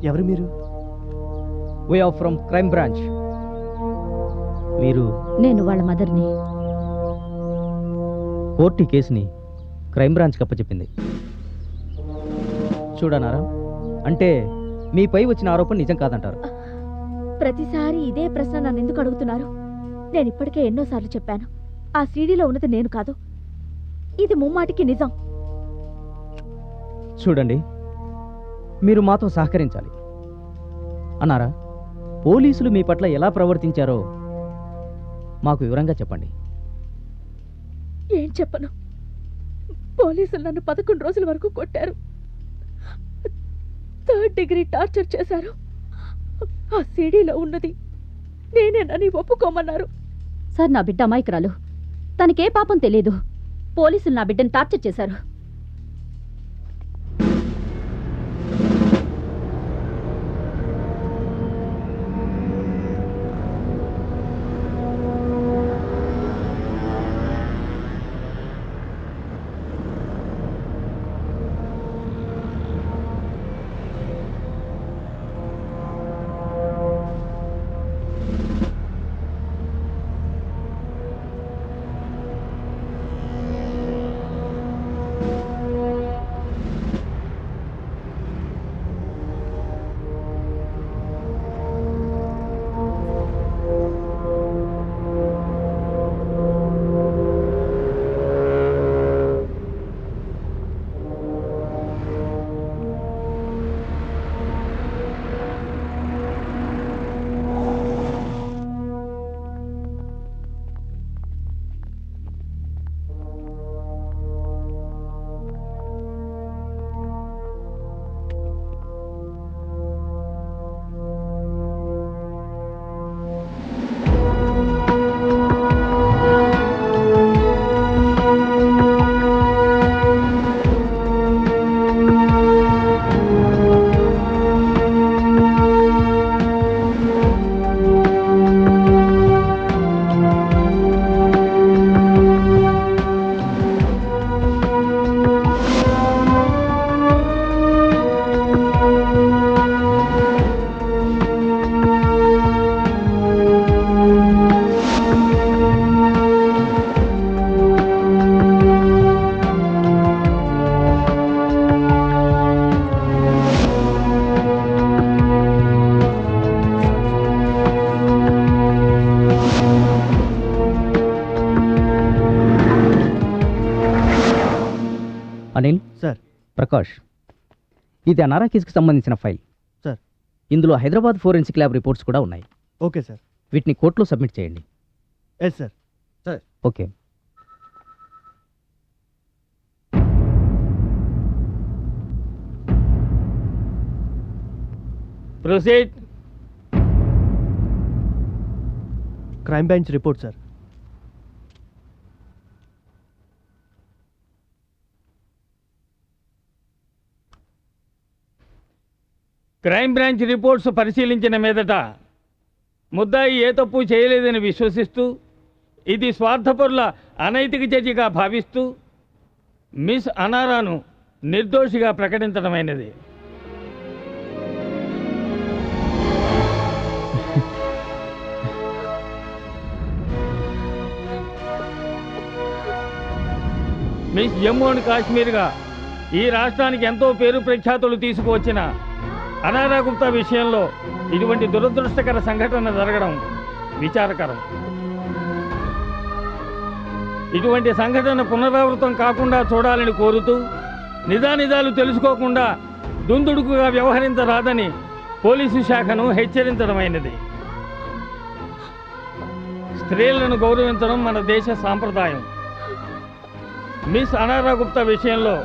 ఎవరు మీరు? We are from crime branch. మీరు? నేను వాళ్ళ మదర్ని. కోర్టు ఈ కేసుని క్రైమ్ బ్రాంచ్కి అప్పచెప్పింది. చూడనారా, అంటే మీపై వచ్చిన ఆరోపణ నిజం కాదంటారు? ప్రతిసారి ఇదే ప్రశ్న నన్ను ఎందుకు అడుగుతున్నారు? నేను ఇప్పటికే ఎన్నోసార్లు చెప్పాను, ఆ సీడీలో ఉన్నది నేను కాదు. ఇది ముమ్మాటికి నిజం. చూడండి, మీరు మాతో సహకరించాలి. అన్నారా, పోలీసులు మీ పట్ల ఎలా ప్రవర్తించారో మాకు వివరంగా చెప్పండి. ఏం చెప్పను? పోలీసులు నన్ను 11 రోజుల వరకు కొట్టారు. 3rd డిగ్రీ టార్చర్ చేశారు. ఆ సీడీలో ఉన్నది నేనేనని ఒప్పుకోమన్నారు. సార్, నా బిడ్డ అమాయకురాలు. తనకే పాపం తెలియదు. పోలీసులు నా బిడ్డను టార్చర్ చేశారు. అనిల్ సార్. ప్రకాష్, ఇది అనారా కేసుకు సంబంధించిన ఫైల్ సార్. ఇందులో హైదరాబాద్ ఫోరెన్సిక్ ల్యాబ్ రిపోర్ట్స్ కూడా ఉన్నాయి. Okay sir. వీటిని కోర్టులో సబ్మిట్ చేయండి. Yes sir. Sir. Okay. Proceed. Crime branch report sir. Crime branch reports పరిశీలించిన మీదట ముద్దాయి ఏ తప్పు చేయలేదని విశ్వసిస్తూ, ఇది స్వార్థపరుల అనైతిక చర్యగా భావిస్తూ మిస్ అనారాను నిర్దోషిగా ప్రకటించడమైనది. మిస్ జమ్మూ అండ్ కాశ్మీర్గా ఈ రాష్ట్రానికి ఎంతో పేరు ప్రఖ్యాతులు తీసుకువచ్చిన అనారా గుప్తా విషయంలో ఇటువంటి దురదృష్టకర సంఘటన జరగడం విచారకరం. ఇటువంటి సంఘటన పునరావృతం కాకుండా చూడాలని కోరుతూ, నిజానిజాలు తెలుసుకోకుండా దుందుడుకుగా వ్యవహరించరాదని పోలీసు శాఖను హెచ్చరించడమైనది. స్త్రీలను గౌరవించడం మన దేశ సాంప్రదాయం. మిస్ అనారా గుప్తా విషయంలో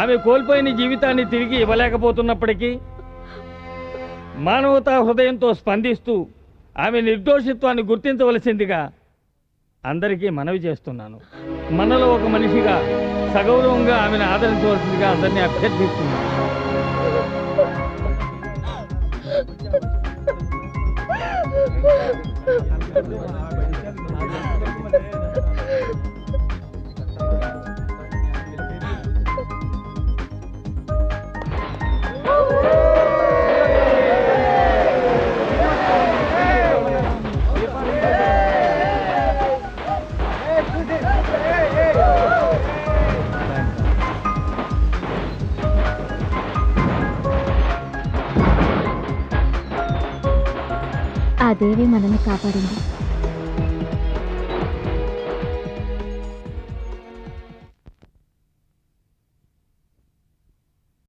ఆమె కోల్పోయిన జీవితాన్ని తిరిగి ఇవ్వలేకపోతున్నప్పటికీ మానవతా హృదయంతో స్పందిస్తూ ఆమె నిర్దోషిత్వాన్ని గుర్తించవలసిందిగా అందరికీ మనవి చేస్తున్నాను. మనలో ఒక మనిషిగా సగౌరవంగా ఆమెను ఆదరించవలసిందిగా అందరినీ అభ్యర్థిస్తున్నాను. దేవి మనల్ని కాపాడింది.